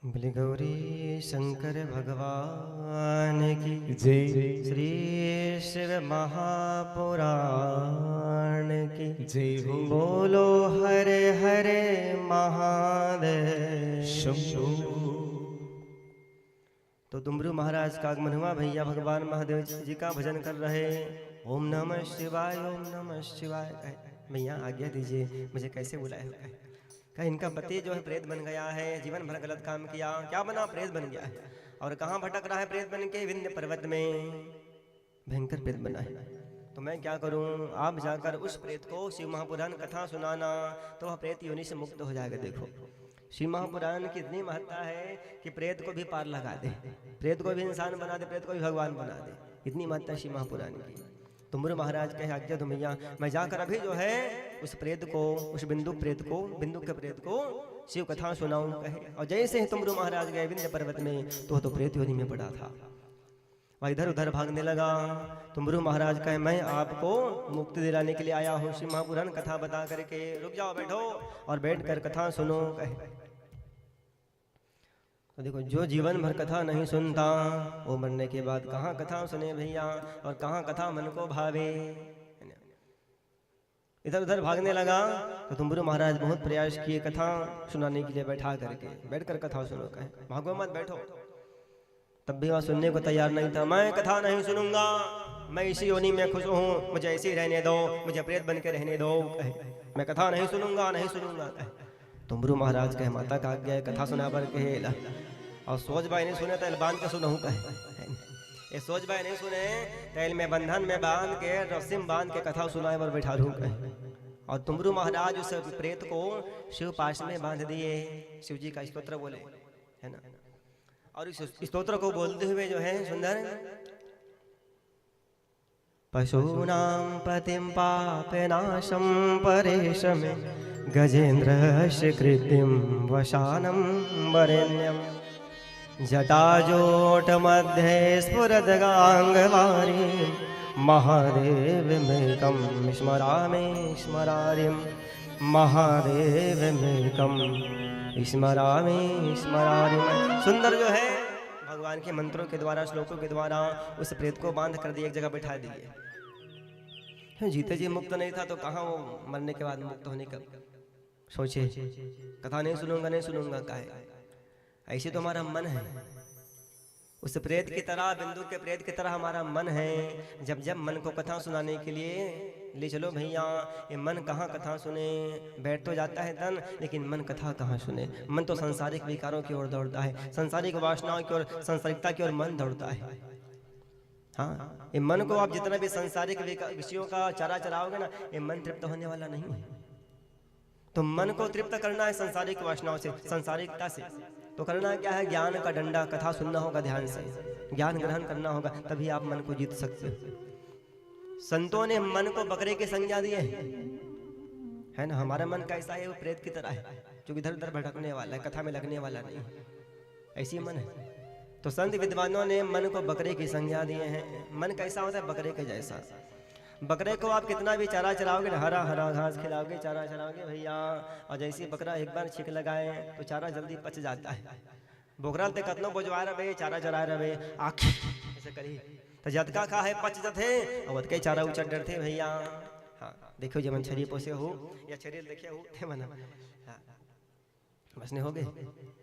बोले गौरी शंकर भगवान की जय। श्री शिव महापुराण की जय हो। बोलो हरे हरे महादेव शंभो। तो डुमरू महाराज का आगमन हुआ। भैया भगवान महादेव जी का भजन कर रहे। ओम नमः शिवाय, ओम नमः शिवाय। भैया आज्ञा दीजिए, मुझे कैसे बुलाए हुए? कहीं इनका पति जो है प्रेत बन गया है, जीवन भर गलत काम किया, क्या बना? प्रेत बन गया है। और कहाँ भटक रहा है प्रेत बन के? विंध्य पर्वत में भयंकर प्रेत बना है। तो मैं क्या करूं? आप जाकर उस प्रेत को शिव महापुराण कथा सुनाना, तो वह प्रेत योनि से मुक्त हो जाएगा। देखो शिव महापुराण की इतनी महत्ता है कि प्रेत को भी पार लगा दे, प्रेत को भी इंसान बना दे, प्रेत को भी भगवान बना दे, इतनी महत्ता शिव महापुराण की। तुमरू महाराज कहे आज्ञा दो मैया, मैं जाकर अभी जो है उस प्रेत को, उस बिंदु के प्रेत को शिव कथा सुनाऊं कहे। और जैसे ही तुमरू महाराज गए विंध्य पर्वत में तो प्रेत योनि में पड़ा था, वह इधर उधर भागने लगा। तुमरू महाराज कहे मैं आपको मुक्ति दिलाने के लिए आया हूँ, शिव महापुराण कथा बता करके। रुक जाओ, बैठो और बैठ कर कथा सुनो कहे। तो देखो, जो जीवन भर कथा नहीं सुनता वो मरने के बाद कहाँ कथा सुने भैया, और कहाँ कथा मन को भावे। इधर उधर भागने लगा तो तुमरू महाराज बहुत प्रयास किए कथा सुनाने के लिए, बैठा करके बैठकर कथा सुनो कहे। भागो मत, बैठो। तब भी वह सुनने को तैयार नहीं था। मैं कथा नहीं सुनूंगा, मैं इसी योनि में खुश हूँ, मुझे ऐसे ही रहने दो, मुझे प्रेत बन के रहने दो कहे। मैं कथा नहीं सुनूंगा, नहीं सुनूंगा कहे। तुमरू महाराज कहे माता का आज्ञा है, कथा सुना पर कहे। और सोच भाई नहीं सुने तो बांध के सुनूं कहे। ये सोच भाई नहीं सुने तैल में बंधन में बांध के, रस्सी में बांध के कथा सुनाए पर बैठा लूं कहे। और तुमरू महाराज उस प्रेत को शिव पाश में बांध दिए, शिव जी का स्तोत्र बोले, है ना। और इस स्तोत्र को बोलते हुए जो है सुंदर, पशूनां पतिं पापनाशं परेशं गजेन्द्रस्य कृतिं वशानं वरेण्यं जटाजोट मध्ये स्फुरदगाङ्गवारीं महादेवमेकं स्मरामि स्मरारिं महादेवमेकं स्मरामि स्मरारिं। सुंदर जो है भगवान के मंत्रों के द्वारा, श्लोकों के द्वारा उस प्रेत को बांध कर दिए, एक जगह बैठा दिए। जीते जी मुक्त नहीं था तो कहाँ वो मरने के बाद मुक्त होने का सोचे। कथा नहीं सुनूंगा, नहीं सुनूंगा काहे। ऐसे तो हमारा मन है, उस प्रेत की तरह, बिंदु के प्रेत की तरह हमारा मन है। जब जब मन को कथा सुनाने के लिए ले चलो भैया, ये मन कहाँ कथा सुने। बैठ तो जाता है तन, लेकिन मन कथा कहाँ सुने। मन तो सांसारिक विकारों की ओर दौड़ता है, सांसारिक वासनाओं की ओर, सांसारिकता की ओर मन दौड़ता है। हाँ, ये मन को आप जितना भी सांसारिक विषयों का चारा चलाओगे ना, ये मन तृप्त होने वाला नहीं है। तो मन को तृप्त करना है सांसारिक वासनाओं से, सांसारिकता से। तो करना क्या है, ज्ञान का डंडा, कथा सुनना होगा ध्यान से, ज्ञान ग्रहण करना होगा, तभी आप मन को जीत सकते हो। संतों ने मन को बकरे की संज्ञा दी है ना। हमारा मन कैसा है, वो प्रेत की तरह है, जो इधर उधर भटकने वाला है, कथा में लगने वाला नहीं। ऐसी मन है। तो संत विद्वानों ने मन को बकरे की संज्ञा दिए हैं। मन कैसा होता है, बकरे के जैसा। बकरे को आप कितना भी चारा चलाओगे, हरा हरा घास खिलाओगे, चारा चलाओगे भैया, और जैसे बकरा एक बार छिक लगाए तो चारा जल्दी पच जाता है। बोकरा ते कतनो बोझवा रहे, चारा चरा रहे, आँख ऐसे करी तो जतका खा है पच जाते, और वतके चारा उचट डरते भैया। हाँ, देखो जब मन छरी पोसे हो या छरी देखे हो थे मना, बस नहीं हो गए।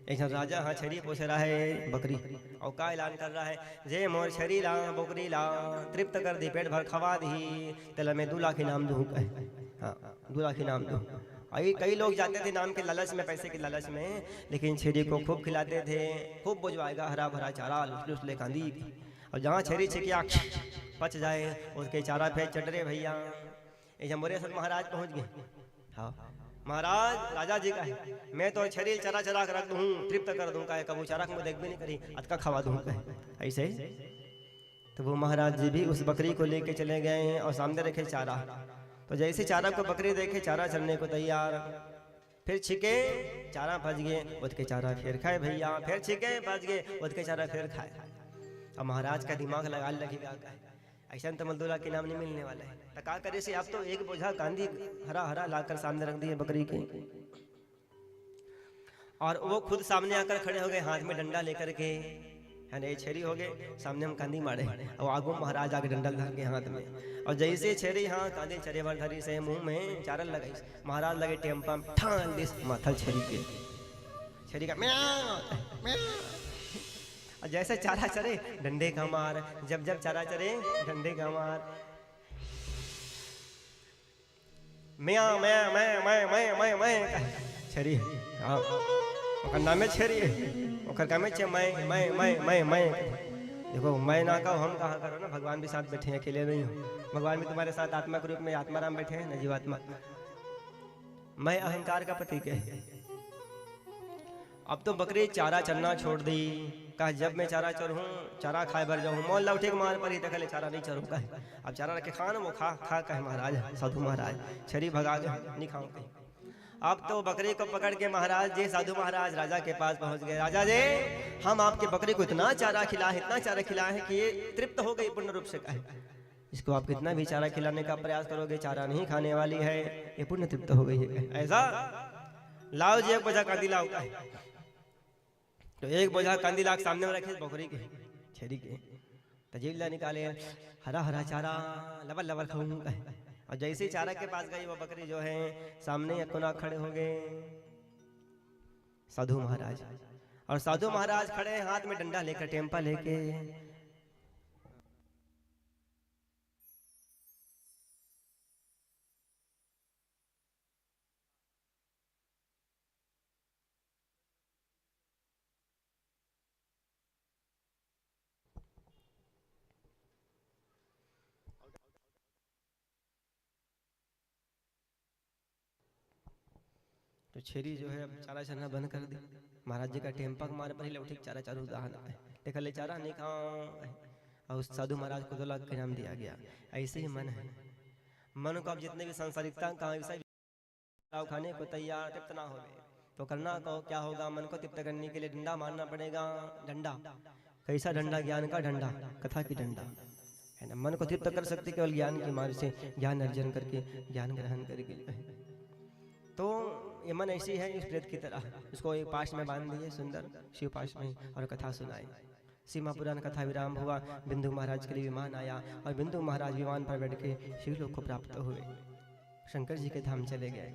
एक राजा हाँ छरी पोसे रहा है बकरी, और का ऐलान कर रहा है, जे मोर छरी ला बकरी ला, तृप्त कर दी पेट भर खवा दी, तेला में 2 लाख इनाम दूँ। हाँ, 2 लाख इनाम दूँ। कई लोग जाते थे नाम के लालच में, पैसे के लालच में, लेकिन छेरी को खूब खिलाते थे, खूब बोझवाएगा हरा भरा चारा, लुस ले कांदी। और जहाँ छेरी छिकिया पच जाए, उसके चारा फिर चटरे भैया। एक मोरे सब महाराज पहुँच गए। हाँ महाराज, राजा जी का है, मैं तो छरी चरा चरा कर रख दूँ, तृप्त कर दूँ का, कबू चारा को देख भी नहीं करी, अतका खवा दूँ का, ऐसे। तो वो महाराज जी भी उस बकरी को लेके चले गए और सामने रखे चारा। तो जैसे चारा को बकरी देखे, चारा चलने को तैयार, फिर छिके, चारा फंस गए, उसके चारा फिर खाए भैया, फिर छिके फंस गए, उसके चारा फिर खाए। अब महाराज का दिमाग लगा लगेगा, ऐसा तो 2 लाख इनाम नहीं मिलने वाला है। तो क्या करे से, आप तो एक बोझा कांदी हरा हरा लाकर सामने रख दिए बकरी के, और वो खुद सामने आकर खड़े हो गए, हाथ में डंडा लेकर के, है ना। छेरी हो गए सामने, हम कांदी मारे, और आगो महाराज आगे डंडा धर के हाथ में, और जैसे छेरी हाँ कांदी चरे भर धरी से मुंह में चारल लगाई, महाराज लगे टेम्पा में ठान दिस माथा छेरी के, छेरी का म्याऊ म्याऊ। और जैसे चारा चरे डंडे का मार, जब जब चारा चरे डंडे का मार, मैं मैं मैं मैं मैं मैं मैं छेरी। हाँ, ओकर नामे छेरी है, ओकर कामे छे मैं। देखो मैं ना कहो, हम कहाँ करो ना, भगवान भी साथ बैठे हैं, अकेले नहीं हो। भगवान भी तुम्हारे साथ आत्मा के रूप में आत्माराम बैठे हैं ना, जीवात्मा। मैं अहंकार का प्रतीक है, अब तो बकरी चारा चरना छोड़ दी। कहा जब मैं चारा चरूँ चारा खाए भर जाऊँ मोहल्ला उठे के मार पर ही देखले चारा नहीं चरूँ कहे अब चारा रखे खान वो खा खा कहे महाराज साधु महाराज छरी भगा गए नहीं खाऊं कहीं। अब तो बकरी को पकड़ के महाराज जी साधु महाराज राजा के पास पहुंच गए। राजा जी हम आपके बकरी को इतना चारा खिलाए इतना चारा खिलाए हैं कि ये तृप्त हो गई पूर्ण रूप से कहे इसको आप कितना भी चारा खिलाने का प्रयास करोगे चारा नहीं खाने वाली है ये पूर्ण तृप्त हो गई है। ऐसा लाओ जी एक बोझा कांदी लाओ कहे तो एक बोझा कांदी लाख सामने में रखे बकरी के छेरी के तजीला निकाले हरा हरा चारा लबर लबर खाऊं कहे और जैसे ही चारा के पास गई वो बकरी जो है सामने कोना खड़े हो गए साधु महाराज और साधु महाराज खड़े हाथ में डंडा लेकर टेम्पा लेके तो छेरी जो है अब चारा चरना बंद कर दी। महाराज जी का टेम्पा मारे पर ही लौटी चारा चारू दहाना है देखा ले चारा नहीं खाओ और उस साधु महाराज को 2 लाख का इनाम दिया गया। ऐसे ही मन है मन को अब जितने भी सांसारिकता का खाने को तैयार तृप्त ना हो तो करना को क्या होगा मन को तृप्त करने के लिए डंडा मारना पड़ेगा। डंडा कैसा डंडा ज्ञान का डंडा कथा की डंडा है ना। मन को तृप्त कर सकते केवल ज्ञान की मार्ग से ज्ञान अर्जन करके ज्ञान ग्रहण करके। तो ये मन ऐसी है इस प्रेत की तरह इसको एक पाश में बांध दिए सुंदर शिव पाश में और कथा सुनाई। सीमा पुराण कथा विराम हुआ। बिंदु महाराज के लिए विमान आया और बिंदु महाराज विमान पर बैठ के शिवलोक को प्राप्त हुए शंकर जी के धाम चले गए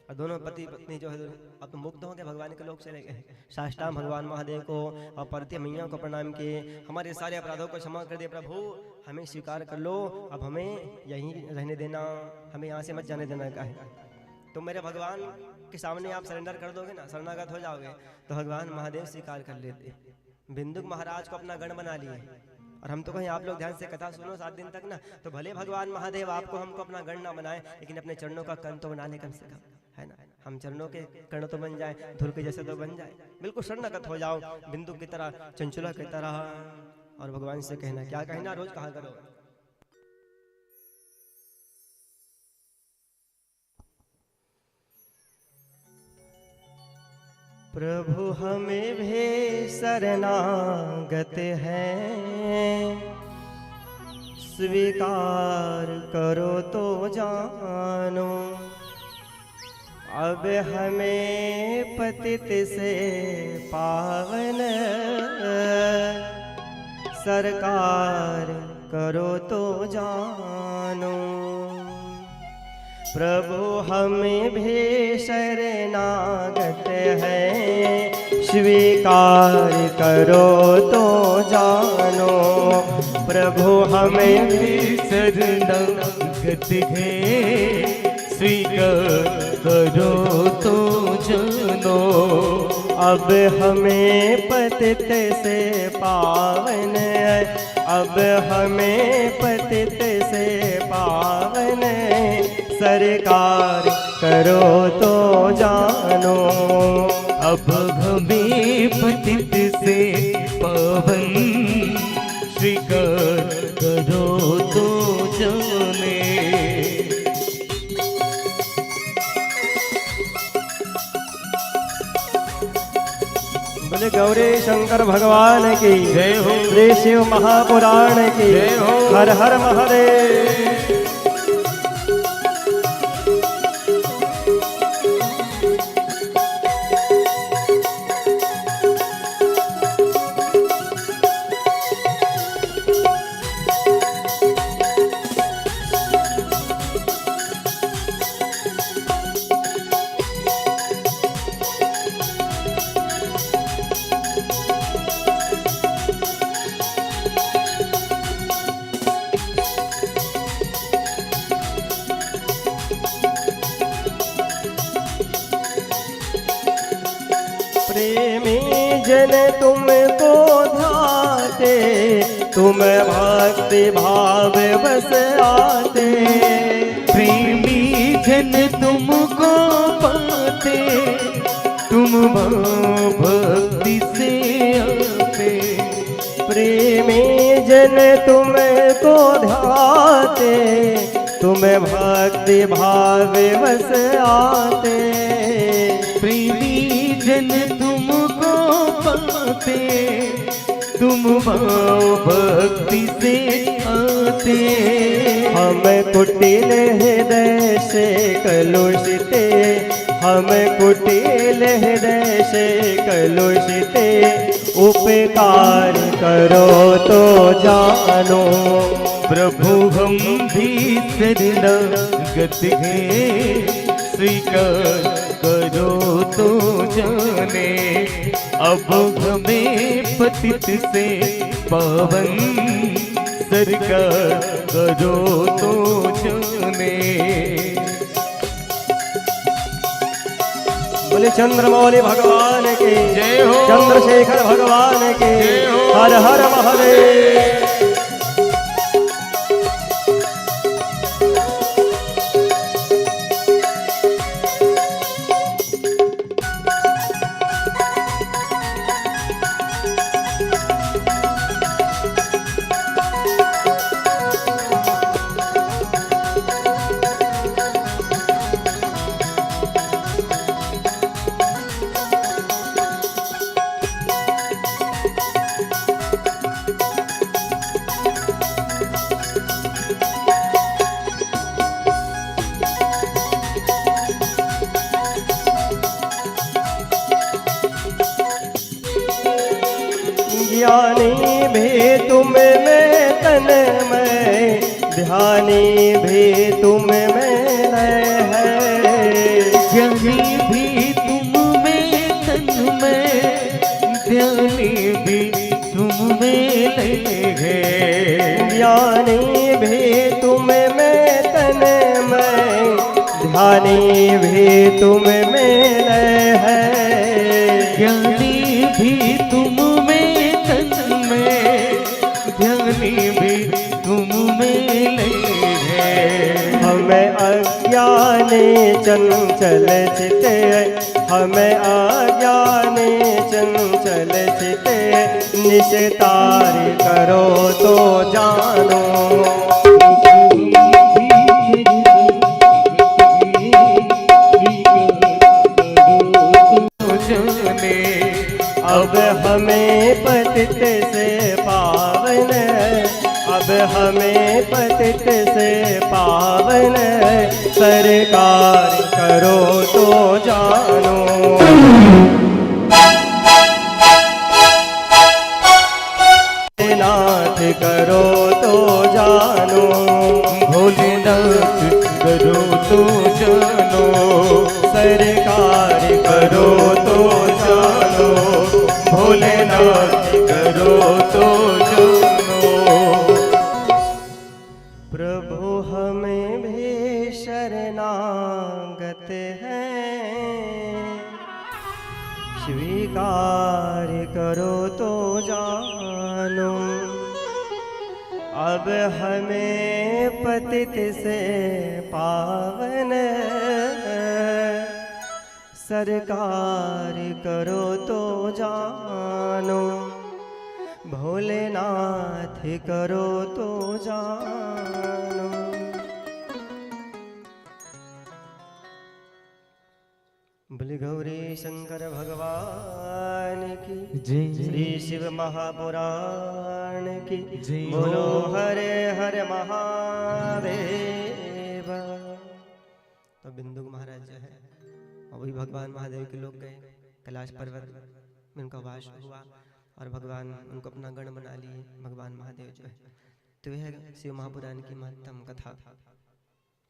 और दोनों पति पत्नी जो है अब तो मुग्ध हो गए भगवान के लोग चले गए। साष्टांग भगवान महादेव को और परती मैया को प्रणाम किए। हमारे सारे अपराधों को क्षमा कर दे प्रभु हमें स्वीकार कर लो अब हमें यहीं रहने देना हमें यहाँ से मत जाने देना का है। तो मेरे भगवान के सामने आप सरेंडर कर दोगे ना शरणागत हो जाओगे तो भगवान महादेव स्वीकार कर लेते। बिंदु महाराज को अपना गण बना लिए और हम तो कहें आप लोग ध्यान से कथा सुनो 7 दिन तक ना तो भले भगवान महादेव आपको हमको अपना गण ना बनाए लेकिन अपने चरणों का कण तो बना ले कम से कम है ना। हम चरणों के कण तो बन जाए धूल के जैसे तो बन जाए बिल्कुल शरणागत हो जाओ बिंदु की तरह चंचुला की तरह। और भगवान से कहना क्या कहना रोज कहा करो प्रभु हमें भी शरणागत हैं स्वीकार करो तो जानो अब हमें पतित से पावन सरकार करो तो जानो। प्रभु हमें भी शरणागत हैं स्वीकार करो तो जानो। प्रभु हमें भी शरणागत हैं स्वीकार करो तो जानो अब हमें पतित से पावन अब हमें पतित से पावन सरकार करो तो जानो। अब हमें पतित से पावन स्वीकार करो तो जाने। बोले गौरी शंकर भगवान की जय हो। श्री शिव महापुराण की जय हो। हर हर महादेव। प्रेमी जन तुमको ध्याते तुम भक्ति भाव बस आते। प्रेमी जन तुमको पाते तुम तुम भक्ति से आते, प्रेमी जन तुमको ध्याते, तुम भक्ति भाव वस आते। प्रेमी जन तुमको पाते, तुम भक्ति से आते। हम कुटिल हृदय से कलुषिते, हम कुटिल हृदय से कलुषिते, उपकार करो तो जानो। प्रभु हम भी शरणागत हैं, स्वीकार करो तो जाने। अब हमें पतित से पावन, सरकार करो तो जाने। बोले चंद्रमौली भगवान के जय हो, चंद्रशेखर भगवान के जय हो। हर हर महादेव। ज्ञानी भी तुम में तन में, ध्यानी भी तुम में लय है। ज्ञानी भी तुम में तन में, ध्यानी भी तुम में लय है। ज्ञानी भी तुम में तन में, ध्यानी भी तुम में लय है। ज्ञानी भी तुम में तन में, ध्यानी भी तुम में लय है। हमें अज्ञानी चंचल चिते, हमें अज्ञानी चंचल चिते, निस्तार करो तो जानो। अब हमें पतित से पावन, अब हमें पतित से पावन, सरकार करो तो जानो। नाथ करो तो जानो, भोलेनाथ करो तो जानो। सरकार करो तो जानो, भोलेनाथ करो तो जानो। प्रभु हमें भी शरणागत हैं, स्वीकार करो तो जानो। अब हमें पतित से पावन, सरकार करो तो जानो। भोलेनाथ करो तो जानो। बोले गौरी शंकर भगवान की जय। श्री शिव महापुराण की जय हो। बोलो हरे हरे महादेव। तो बिंदु महाराज जो है वही भगवान महादेव के लोग गए कैलाश पर्वत में, उनका वास हुआ और भगवान उनको अपना गण बना लिए भगवान महादेव जो है। तो यह शिव महापुराण की महत्तम कथा।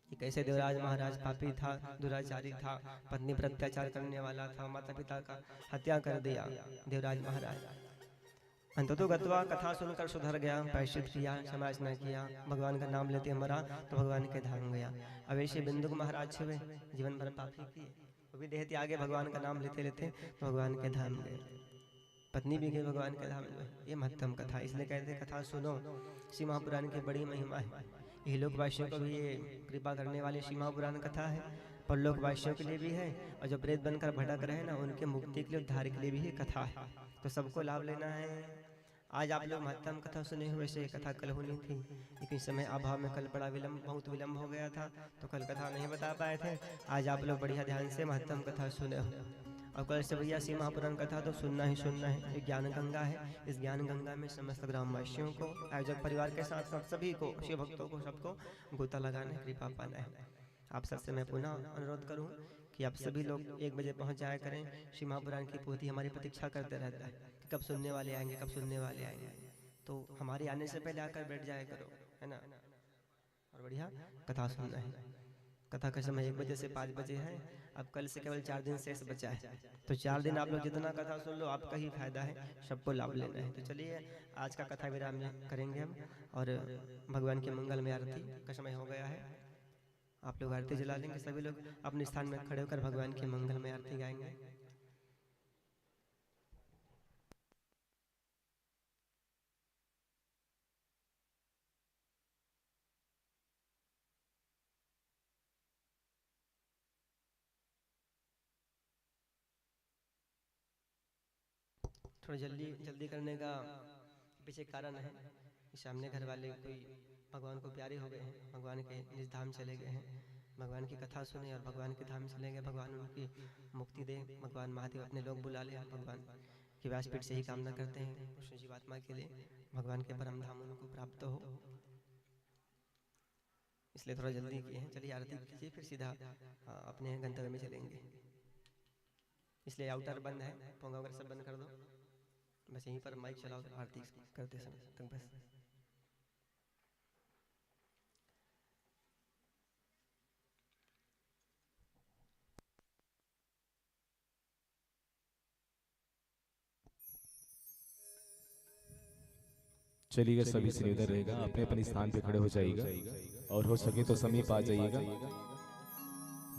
कि कैसे देवराज महाराज पापी था, दुराचारी था, पत्नी पर अत्याचार करने वाला था, माता पिता का हत्या कर दिया देवराज महाराज। अंततोगत्वा कथा सुनकर सुधर गया, प्रायश्चित किया, समाचना किया, भगवान का नाम लेते मरा तो भगवान के धाम गया। अब ऐसे बिंदु महाराज हुए जीवन भर पापी किए, वो भी देह त्यागे भगवान का नाम लेते लेते भगवान के धाम गए। पत्नी भी गई भगवान के धाम में। ये महत्तम कथा, इसलिए कहते कथा सुनो, शिव महापुराण की बड़ी महिमा है। ये लोकवासियों को भी ये कृपा करने वाली शिव महापुराण कथा है। परलोकवासियों के लिए भी है, और जो प्रेत बनकर भटक रहे हैं ना, उनके मुक्ति के लिए, उद्धार के लिए भी ये कथा है। तो सबको लाभ लेना है। आज आप लोग महत्तम कथा सुने हुए, वैसे कथा कल होनी थी, लेकिन समय अभाव में कल बड़ा बहुत विलम्ब हो गया था, तो कल कथा नहीं बता पाए थे। आज आप लोग बढ़िया ध्यान से महत्तम कथा सुने हो, और कल से भैया श्री महापुराण कथा तो सुनना ही सुनना है। ये ज्ञान गंगा है, इस ज्ञान गंगा में समस्त ग्रामवासियों को, आयोजक परिवार के साथ साथ सभी को, शिव भक्तों को, सबको गोता लगाने, कृपा पाना है। आप सबसे मैं पुनः अनुरोध करूं कि आप सभी लोग 1 बजे पहुंच जाया करें। श्री महापुराण की पोथी हमारी प्रतीक्षा करते रहता है कि कब सुनने वाले आएंगे, कब सुनने वाले आएंगे, तो हमारे आने से पहले आकर बैठ जाया करो, है ना, और बढ़िया कथा सुनना है। कथा का समय 1 बजे से 5 बजे है। अब कल से केवल 4 दिन शेष बचा है, तो 4 दिन आप लोग जितना कथा सुन लो आपका ही फायदा है, सबको लाभ लेना है। तो चलिए आज का कथा विराम करेंगे हम, और भगवान के मंगल में आरती का समय हो गया है। आप लोग आरती जला लेंगे, सभी लोग अपने स्थान में खड़े होकर भगवान के मंगल में आरती गाएंगे। थोड़ा जल्दी करने का पीछे कारण है कि सामने घर वाले कोई भगवान को प्यारे हो गए हैं, भगवान के निज धाम चले गए हैं, भगवान की कथा सुने और भगवान के धाम चले गए, भगवान उनकी मुक्ति दे, भगवान महादेव अपने लोग बुला ले। भगवान की व्यासपीठ से ही कामना करते हैं कृष्ण जीवात्मा के लिए, भगवान के परम धाम उनको प्राप्त हो, इसलिए थोड़ा जल्दी किए हैं। चलिए आरती कीजिए, फिर सीधा अपने गंतव्य में चलेंगे। इसलिए आउटर बंद है, पोंगा वगैरह सब बंद कर दो, बस यहीं पर माइक चलाओ आरती करते समय तक बस। चलिएगा, सभी से निवेदन रहेगा अपने अपने स्थान पे खड़े हो जाइएगा, और हो सके तो समीप आ जाइएगा।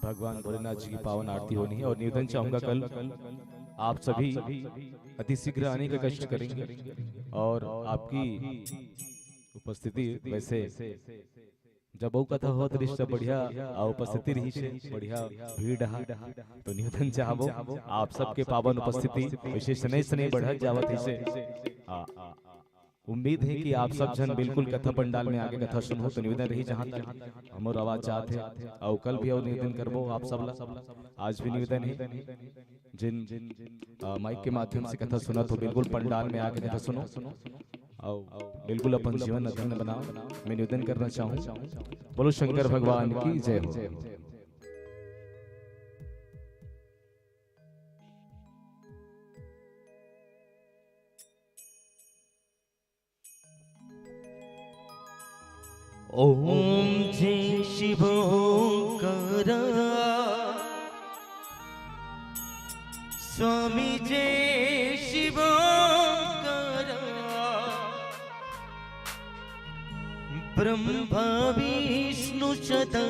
भगवान भोलेनाथ जी की पावन आरती होनी है, और निवेदन चाहूंगा कल आप सभी अति शीघ्र आने का कष्ट करेंगे, और आपकी उपस्थिति वैसे जब वो कथा हो तो बढ़िया उपस्थिति रही से बढ़िया भीड़ रहा, तो निवेदन चाहबो आप सबके पावन उपस्थिति विशेष स्नेह बढ़त जावत है से। उम्मीद है कि आप सब जन बिल्कुल कथा पंडाल में आगे कथा सुनो, तो निवेदन रही जहाँ तक हमार आवाज चाहते हैं, और कल भी और निवेदन करबो आप सब। आज भी निवेदन है जिन माइक के माध्यम से कथा सुना, तो बिल्कुल पंडाल में आके कथा सुनो और बिल्कुल अपन जीवन धन्य बनाओ। मैं निवेदन करना चाहूँ, बोलो शंकर भगवान की जय हो। ओम जय शिवोंकार, स्वामी जय शिवोंकार, ब्रह्मा विष्णु सदा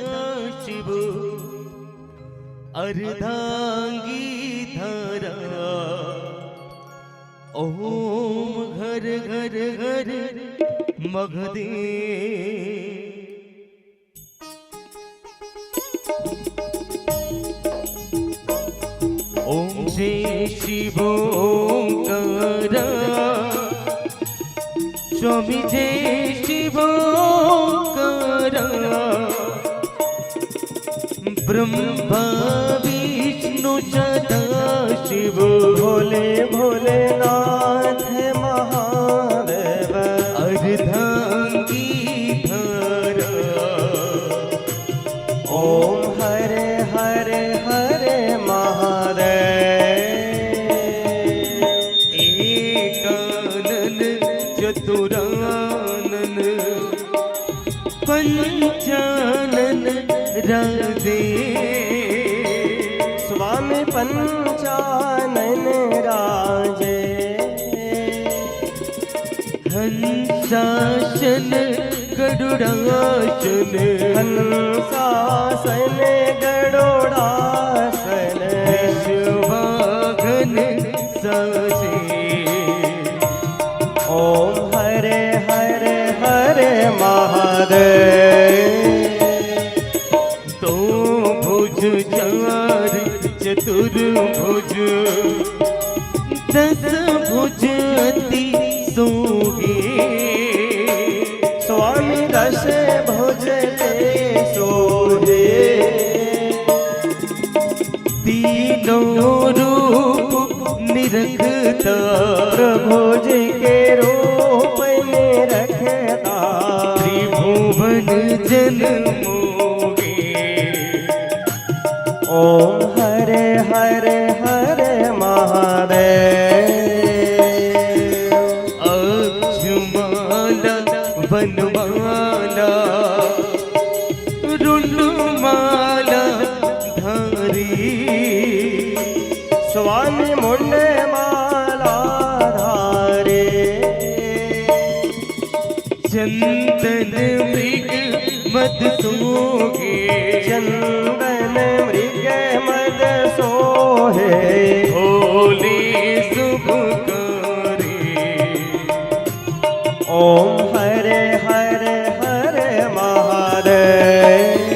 शिव अर्धांगी धारा। ओम घर घर घर मगधे, ओम जय शिवोंकार, स्वामी जय शिवोंकार, ब्रह्मा विष्णु सदा शिव भोले भोलेनाथ महादेव अर्धांगी धारा। ओम हरे हरे हरे महादेव। एकानन चतुरानन पंचानन राधे, स्वामी पंचानन राजे। हंसासन गरुड़ासन, हंसासन गरुड़ासन, विश्ववाहन साजे। ओम हरे हरे हरे महादेव। तो भुज प्रभु जी के रूप में रखता त्रिभुवन जन्मोगे। ओम हरे हरे हरे महादेव। अक्षमाला वनमाला रुंडमाला धारी, स्वामी मुंडे माला धारे। चंदन मृग मद सोगे, चंदन मृग मद सोहे। भोले शुभकारी। ओम हरे हरे हरे महादेव।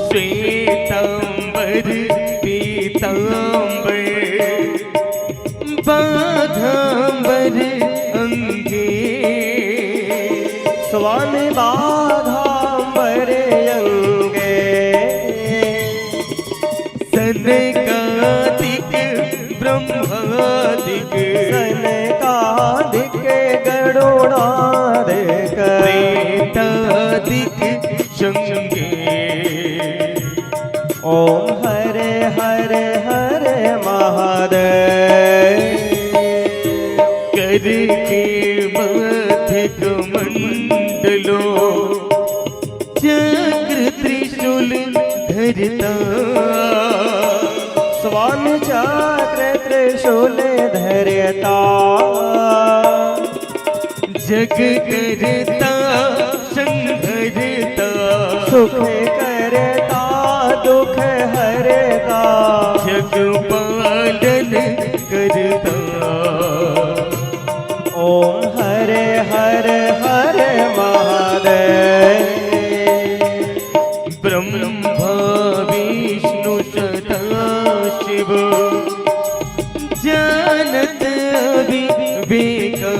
श्वेतांबर पीतांबर बाघांबर अंगे, स्वामी बाघांबरे अंगे। सनकादिक ब्रह्मादिक, सनकादिक गरुड़ादिक, प्रेतादिक शंगे। ओम हरे हरे हरे महादेव। करके मध्य कमंडलो, चक्र त्रिशूल धरता, स्वामी चक्र त्रिशूल धरता। जग करता संहरता, सुख करता दुख हरता। जग पालन करता। ओम हरे हरे हरे महादेव। ब्रह्मा विष्णु सदा शिव, जानत अविवेका।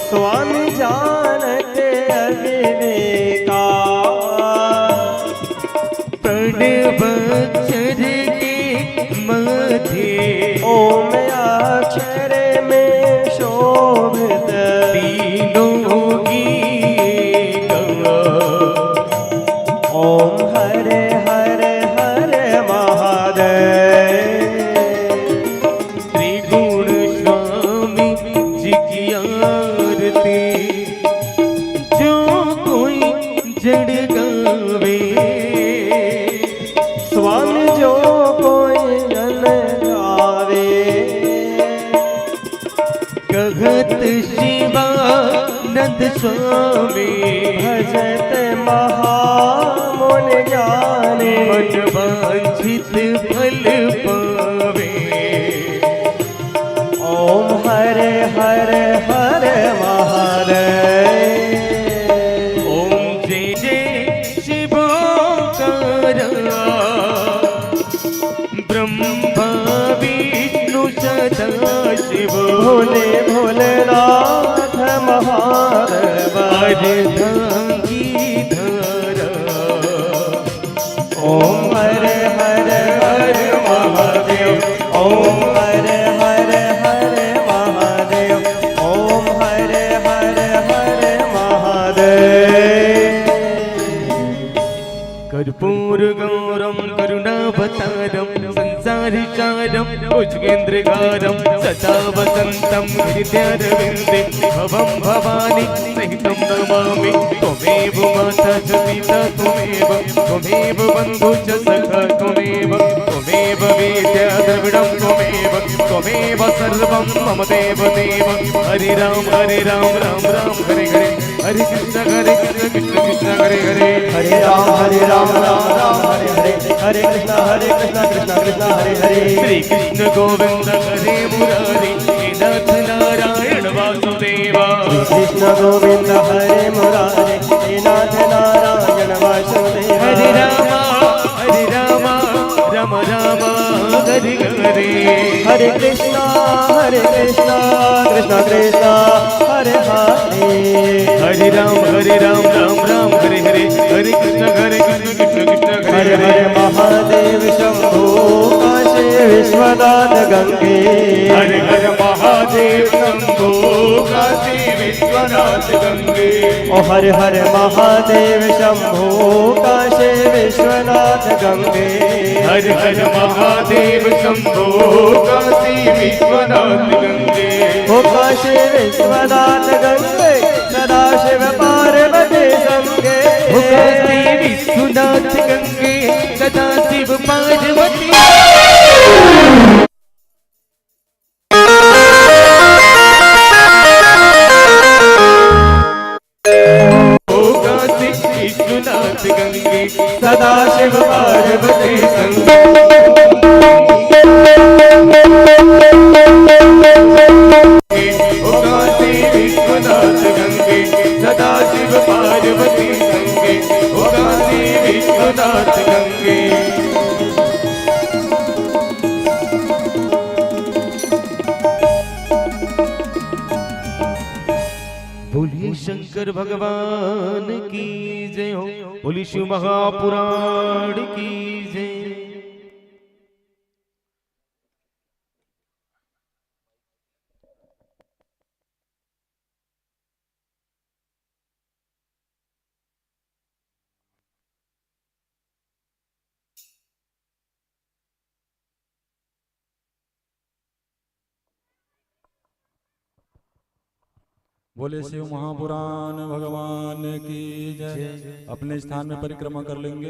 स्वामी जानत अविवेका। प्रणवक्षर के मध्य, ओम अक्षर में शोभित। तीनों गीत। ओम हरे हरे हरे महादेव। त्रिगुण स्वामी जी की आरती, जो कोई जड़ गावे। स्वामी जो कोई जन गावे। कहत शिवानंद स्वामी, भजत महामुन ज्ञानी। मन वांछित फल पावे। ओम हरे हरे हरे महादेव। ओम जय जय शिवोंकार, ब्रह्मा विष्णु सदा शिव। भोले भोलेनाथ महादेव। अर्धांगी धारा। ओम हरे हरे हरे महादेव। ओम हरे हरे हरे महादेव। ओम हरे हरे हरे महादेव। कर्पूर गौरम करुणावतारम, संसारिचारम भुजगेन्द्रगारम, सदा वसंतम हृदयारविंदे, भवं भवानी सहितं नमामि। त्वमेव माता च पिता त्वमेव, त्वमेव बन्धु च सखा त्वमेव, त्वमेव वेद्या द्रविडं त्वमेव, त्वमेव सर्वं मम देव देव। हरे राम राम राम हरे हरे, हरे कृष्ण कृष्ण कृष्ण हरे हरे। हरे राम राम राम हरे हरे, हरे कृष्ण कृष्ण कृष्ण हरे हरे। श्री कृष्ण गोविंद हरे मुरारी, हे नाथ नारायण वासुदेवा। श्री कृष्ण गोविंद हरे मुरारे, हे नाथ नारायण वासुदेव। हरे राम राम राम हरे हरे। हरे कृष्ण कृष्ण कृष्ण हरे हरे। हरे राम राम हरे हरे, हरे कृष्ण कृष्ण कृष्ण हरे हरे हरे। महादेव शंभो काशे विश्वनाथ गंगे। हर हर महादेव शंभो काशी विश्वनाथ गंगे। ओ हर हर महादेव शंभो काशी विश्वनाथ गंगे। हर हर महादेव शंभो काशी विश्वनाथ गंगे। ओ काशी विश्वनाथ गंगे सदा शिव पार्वती संगे। ओ काशी विश्वनाथ गंगे सदा शिव पार्वती। विश्वनाथ गंगे सदा शिव पार्वती संगे। ओ काशी विश्वनाथ गंगे सदा शिव पार्वती संगे। ओ काशी विश्वनाथ गंगे। बोलिए शंकर भगवान की जय हो। बोलिए शिव महापुराण की जय। बोले शिव महापुराण भगवान की जय। अपने स्थान में परिक्रमा कर लेंगे।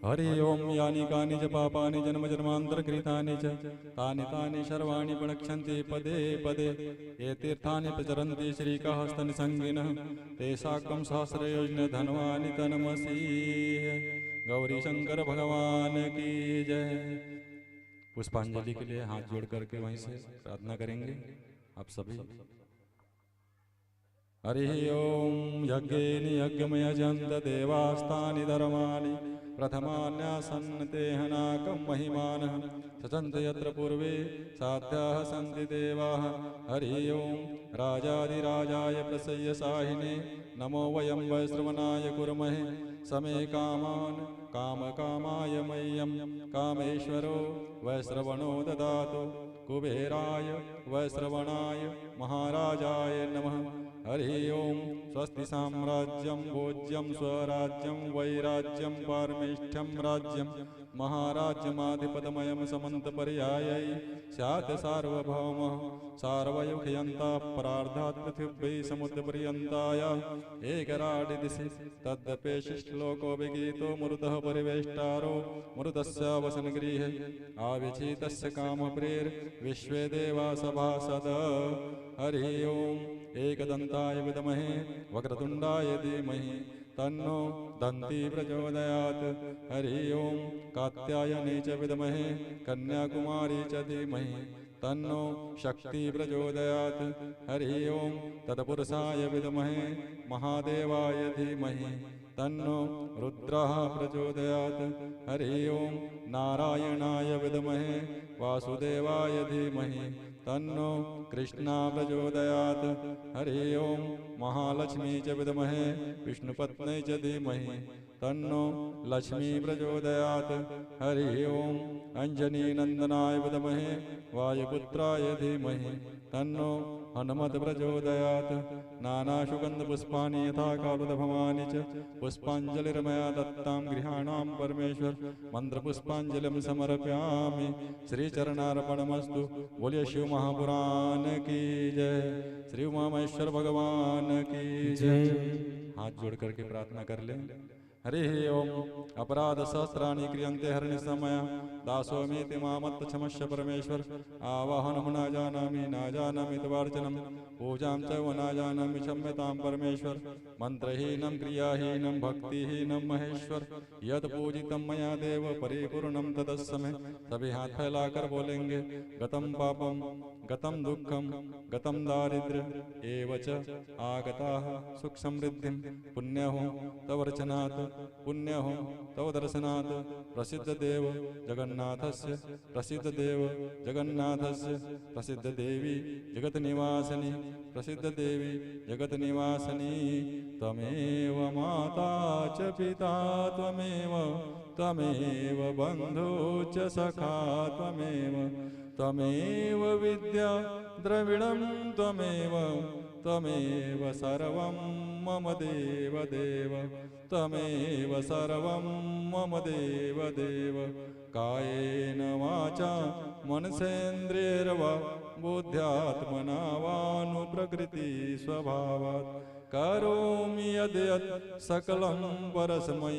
हरि ओम यानी कानि च पापानि जन्म जन्मांतर कृतानि च तानि तानि सर्वाणि प्रणक्षन्ति पदे पदे। ये तीर्थानि प्रचरन्ति श्रीकाहस्तनिसंगिनः ते साकं सहस्रयोजन धनवानि तनमसि। गौरी शंकर भगवान की जय। पुष्पांजलि के लिए हाथ जोड़ करके वहीं से प्रार्थना करेंगे आप सभी। हरि ओम यज्ञेन यज्ञमयजन्त देवास्तानि धर्माणि प्रथमान्यासन्न ते हनाकं महिमानः सचन्त यत्र पूर्वे साध्याः सन्ति देवाः। हरि ओम राजाधिराजाय प्रसय्य साहिने नमो वयं वैश्रवणाय कुर्महे समे कामान् कामकामाय मह्यं कामेश्वरो वैश्रवणो ददातु। कुबेराय वैश्रवणाय महाराजाय नमः। हरि ओम स्वस्ति साम्राज्यं भोज्यं स्वराज्यं वैराज्यं पारमेष्ठ्यं राज्यं महाराज्यमाधिपतमयं समन्तपर्यायै स्यात् सार्वभौमः सार्वयुगयन्ता परार्धात् पृथिव्यै समुद्रपर्यन्ताय एकराडि दिशि तद्दपेशिश्लोको विगीतो मरुतः परिवेष्टारो मरुतस्य वसनगृहे आविचितस्य कामप्रेर्विश्वे देवा सभासद। हरि ओम एकदन्ताय विद्महे वक्रतुण्डाय धीमहि तन्नो दन्ती प्रचोदयात्। हरि ओम कात्यायने च विद्महे कन्याकुमारी च धीमहि तन्नो शक्ति प्रचोदयात्। हरि ओम तत्पुरुषाय विद्महे महादेवाय धीमहि तन्नो रुद्रः प्रचोदयात्। हरि ओम नारायणाय विद्महे वासुदेवाय धीमहि तन्नो कृष्णा प्रचोदयात्। हरि ओम महालक्ष्मी च विद्महे विष्णुपत्न्यै च धीमहि तन्नो लक्ष्मी प्रचोदयात्। हरि ओम अंजनी नंदनाय विद्महे वायुपुत्राय धीमहि तन्नो हनुमत प्रचोदयात्। नानाशुगन्धपुष्पाणि यथा कालुदभवानि च पुष्पाञ्जलिर्मया दत्तां गृहाणां परमेश्वर मन्त्रपुष्पाञ्जलिं समर्पयामि। श्रीचरणार्पणमस्तु। बोलिए शिव महापुराण की जय। श्री उमामहेश्वर भगवान की जय। हाथ जोड़ करके प्रार्थना कर लें। हरि ओम अपराध सहस्राणि क्रियन्ते हरनि समय दासोमेति मामत्त क्षमस्व परमेश्वर। आवाहनं न जानामि तवार्चनं पूजां च न जानामि क्षम्यतां परमेश्वर। मंत्रहीनं क्रियाहीनं भक्तिहीनं महेश्वर। यद पूजितं मया देव परिपूर्णं तदस्मै। सभी हाथ फैलाकर बोलेंगे। गतं पापं गतं दुःखं गतं दारिद्र्य एव च आगताः सुख समृद्धिं पुण्यहो तवर्चनात् पुण्यहो तव दर्शनात्। प्रसिद्ध देव जगन्नाथस्य प्रसिद्ध देव जगन्नाथस्य प्रसिद्ध देवी जगत निवासिनी प्रसिद्ध देवी जगत निवासिनी। त्वमेव माता च पिता त्वमेव त्वमेव बन्धु च सखा त्वमेव त्वमेव विद्या द्रविणं त्वमेव सर्वं मम देव देव त्वमेव सर्वं मम देव देव कायेन वाचा मनसेन्द्रियैर्वा बुद्ध्यात्मना वानुप्रकृति स्वभावात् करोमि यद्यत् सकलं परस्मै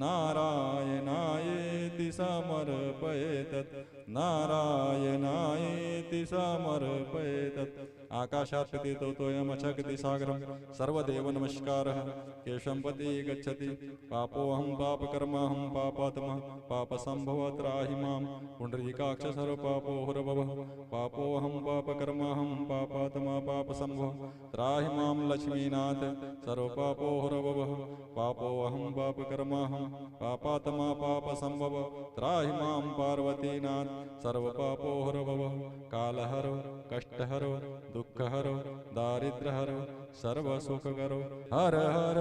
नारायणायेति समर्पयेतत् नारायणायेति समर्पयेतत् आकाशात् पतितो तोयमचक्ति सागरं सर्वदेव नमस्कारः केशं पति गच्छति पापोऽहं पापकर्माहं पापात्मा पापसम्भवः त्राहि मां पुण्डरीकाक्ष सर्वपापोऽहुर्भवः पापोऽहं पापकर्माहं पापात्मा पापसम्भवः त्राहि मां लक्ष्मीनाथ सर्वपापोऽहुर्भवः पापोऽहं पापकर्माहं पापात्मा पापसम्भवः त्राहि मां पार्वतीनाथ सर्वपापोऽहुर्भवः कालहरो कष्टहरो दुःखहरो दारिद्र्यहरो सर्वसुखकरो हर हर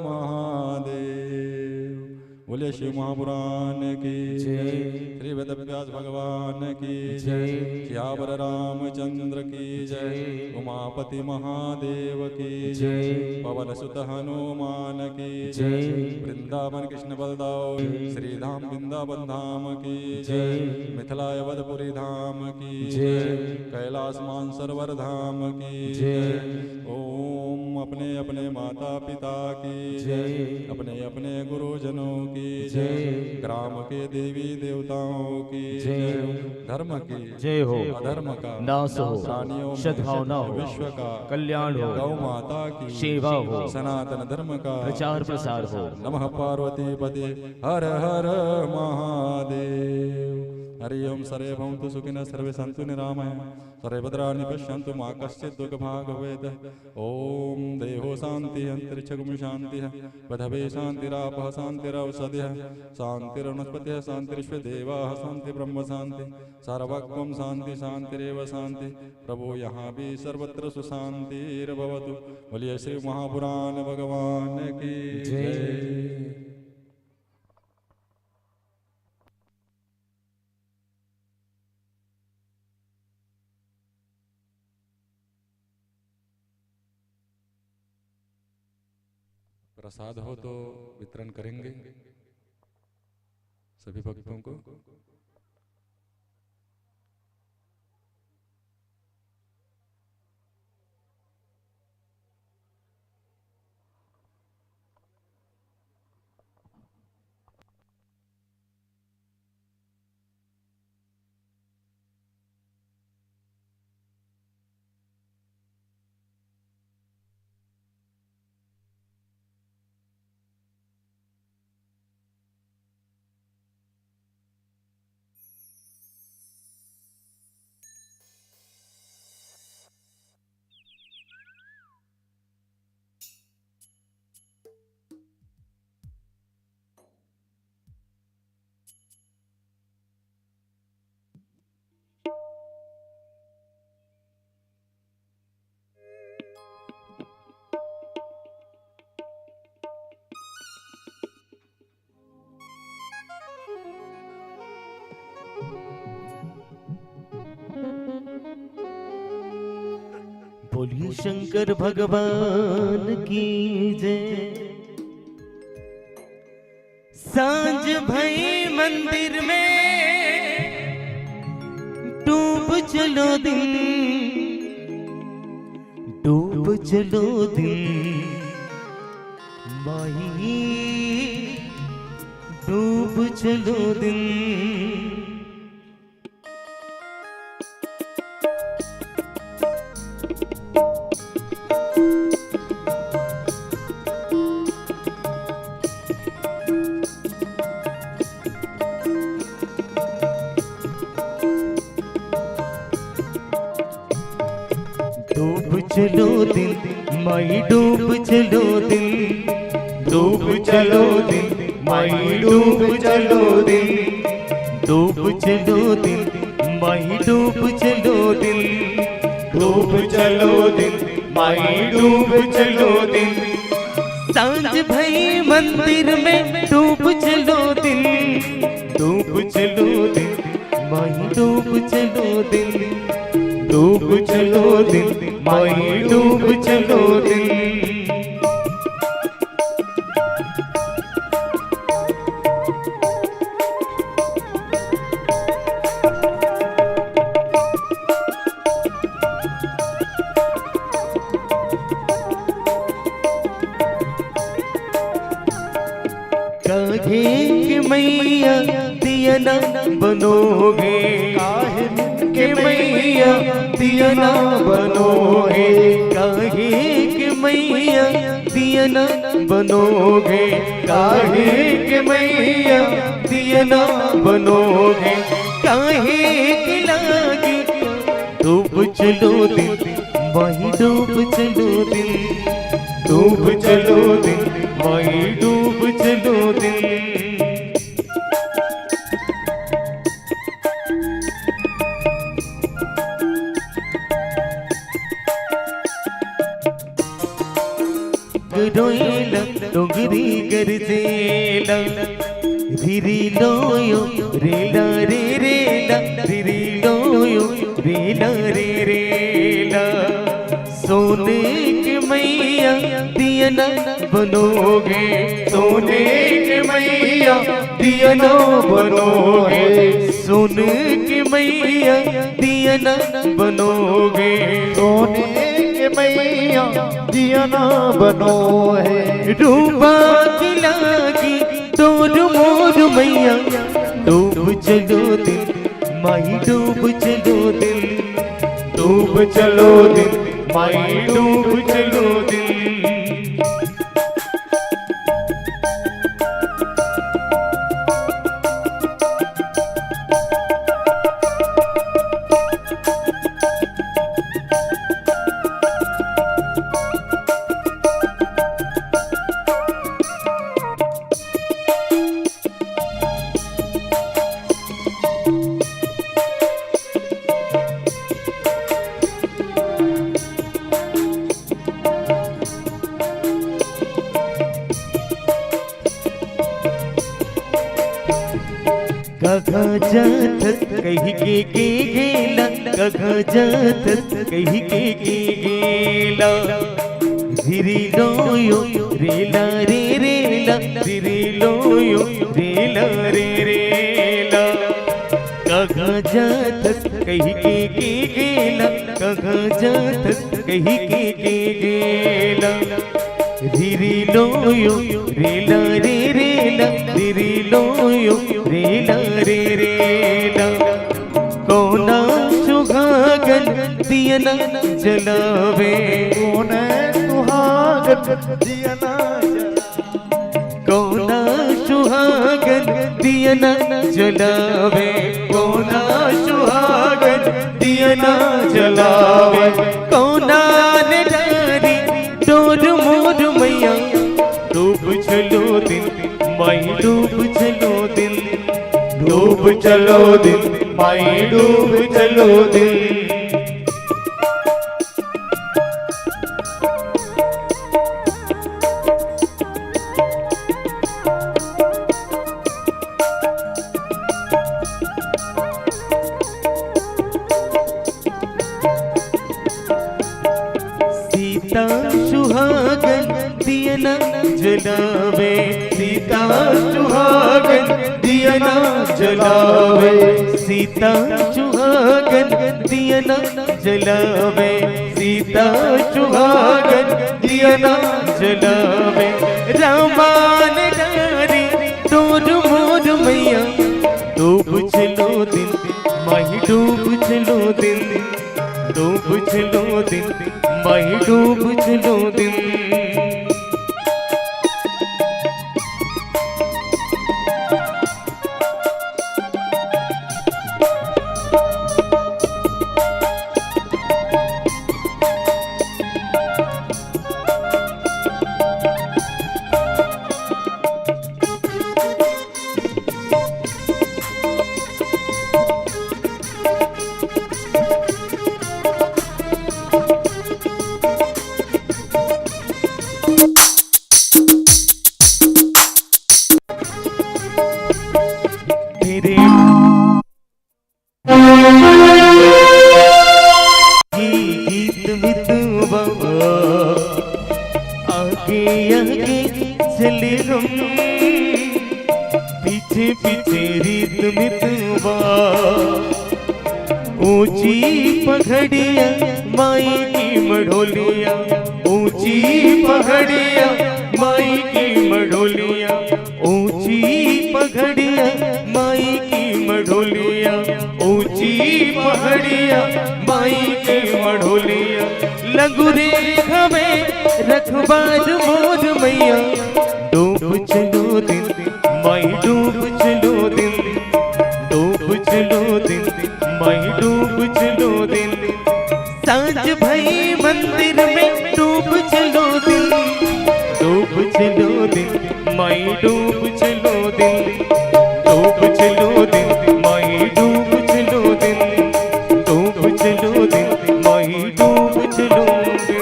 महादेव। बोले शिव महापुराण की जय, श्री वेदव्यास भगवान की जय, सियावर रामचंद्र की जय, उमापति महादेव की जय, पवन सुत हनुमान की जय, वृंदावन कृष्ण बलदाव श्रीधाम वृंदावन धाम की जय, मिथिला अवधपुरी धाम की जय, कैलाश मानसरोवर धाम की जय। ओम अपने अपने माता पिता की जय, अपने अपने गुरुजनों की जय, ग्राम के देवी देवताओं की जय, धर्म की जय हो, अधर्म का नाश हो, प्राणियों सद्भावना हो, विश्व का कल्याण हो, गौ माता की सेवा हो, सनातन धर्म का प्रचार प्रसार हो। नमः पार्वती पते हर हर महादेव। हरि ओम सर्वे भवन्तु सुखिनः सर्वे सन्तु निरामयाः सर्वे भद्राणि पश्यन्तु मा कश्चित् दुःखभाग् भवेत्। ओम देहो शान्तिः अन्तरिक्षगुं शान्तिः पृथिवी शान्तिरापः शान्तिरौषधिः शान्तिरवनस्पतिः शान्तिर्विश्वे देवाः शान्ति ब्रह्म शान्ति सर्वगं शान्ति शान्तिरेव शान्ति। प्रभु यहाँ भी सर्वत्र सुशान्तिर्भवतु। बोलिए श्री महापुराण भगवान की जय। प्रसाद हो तो वितरण करेंगे सभी भक्तों को। बोलिए शंकर भगवान की जय। सांझ भई मंदिर में डूब चलो दिन, डूब चलो दिन माही, डूब चलो दिन। चलो दिन माई डूब चलो दिन, डूब चलो दिन माई डूब चलो दिन, डूब चलो दिन माई डूब चलो दिन, डूब चलो दिन माई डूब चलो दिन। सांझ भई मंदिर में डूब चलो दिन, डूब चलो दिन माही डूब चलो दिन, डूब चलो दिन माही डूब चलो दिन। काहे के मैया दिया ना बनोगे, काहे के मैया दिया ना बनोगे, काहे के मैया दिया ना बनोगे, काहे के मैया दिया ना बनोगे, काहे के लागे डूब चलो दिन माही डूब चलो दिन, डूब चलो दिन माही डूब चलो दिन। रोएला डोंगरी गरजेला, धिरी लोयो रेला रे रेला, धिरी लोयो रेला रे रेला। सोने के मैया दिया ना बनोगे, सोने के मैया दिया ना बनोगे, सोने के मैया दिया ना बनोगे, सोने के मैया दिया ना बनो है। डूबा की लागी डोर मोर मैया डूब चलो दिन माही डूब चलो दिन, डूब चलो दिन माही डूब चलो दिन। गगा जात कही के गेला, गगा जात कही के गेला। धिरी लोयो रेला रे रेला, धिरी लोयो रेला रे रेला। गगा जात कही के गेला, गगा जात कही के गेला। धिरी लोयो रेला रे रेला, धिरी लोयो रेला रे रेला। कोना सुहागन दिया ना जलावे, कोना सुहागन दिया ना कोना सुहागन दिया ना जलावे, कोना सुहागन दिया ना जलावे। कोना ने डारी डोर मोर मैया डूब चलो दिन माही डूब चलो दिन, डूब चलो दिन माही डूब चलो दिन। सीता सुहागन दिया ना जलावे, सीता सुहागन दिया ना जलावे, सीता सुहागन दिया ना जलावे, सीता सुहागन दिया ना जलावे। रामान डारी डोर मोर मैया डूब चलो दिन माही डूब चलो दिन, डूब चलो दिन माही डूब चलो दिन। पगड़िया माई की मढ़ोलिया, ऊंची पगड़िया माई की मढ़ोलिया, ऊंची पगड़िया माई की मढ़ोलिया, ऊंची पगड़िया माई की मढ़ोलिया। लगुरे हमें रखबार मोर मैया, डूब चलो दिन माई डूब चलो दिन, डूब चलो दिन माई डूब चलो दिन। सांझ भई मंदिर में डूब चलो दिन, डूब चलो दिन माई डूब चलो दिन, डूब चलो दिन माई डूब चलो दिन, डूब चलो दिन माई डूब चलो दिन,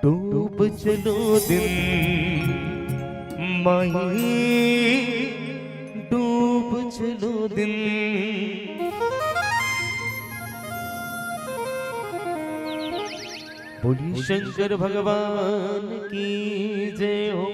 डूब चलो दिन माई डूब चलो दिन। बोलिए शंकर भगवान की जय हो।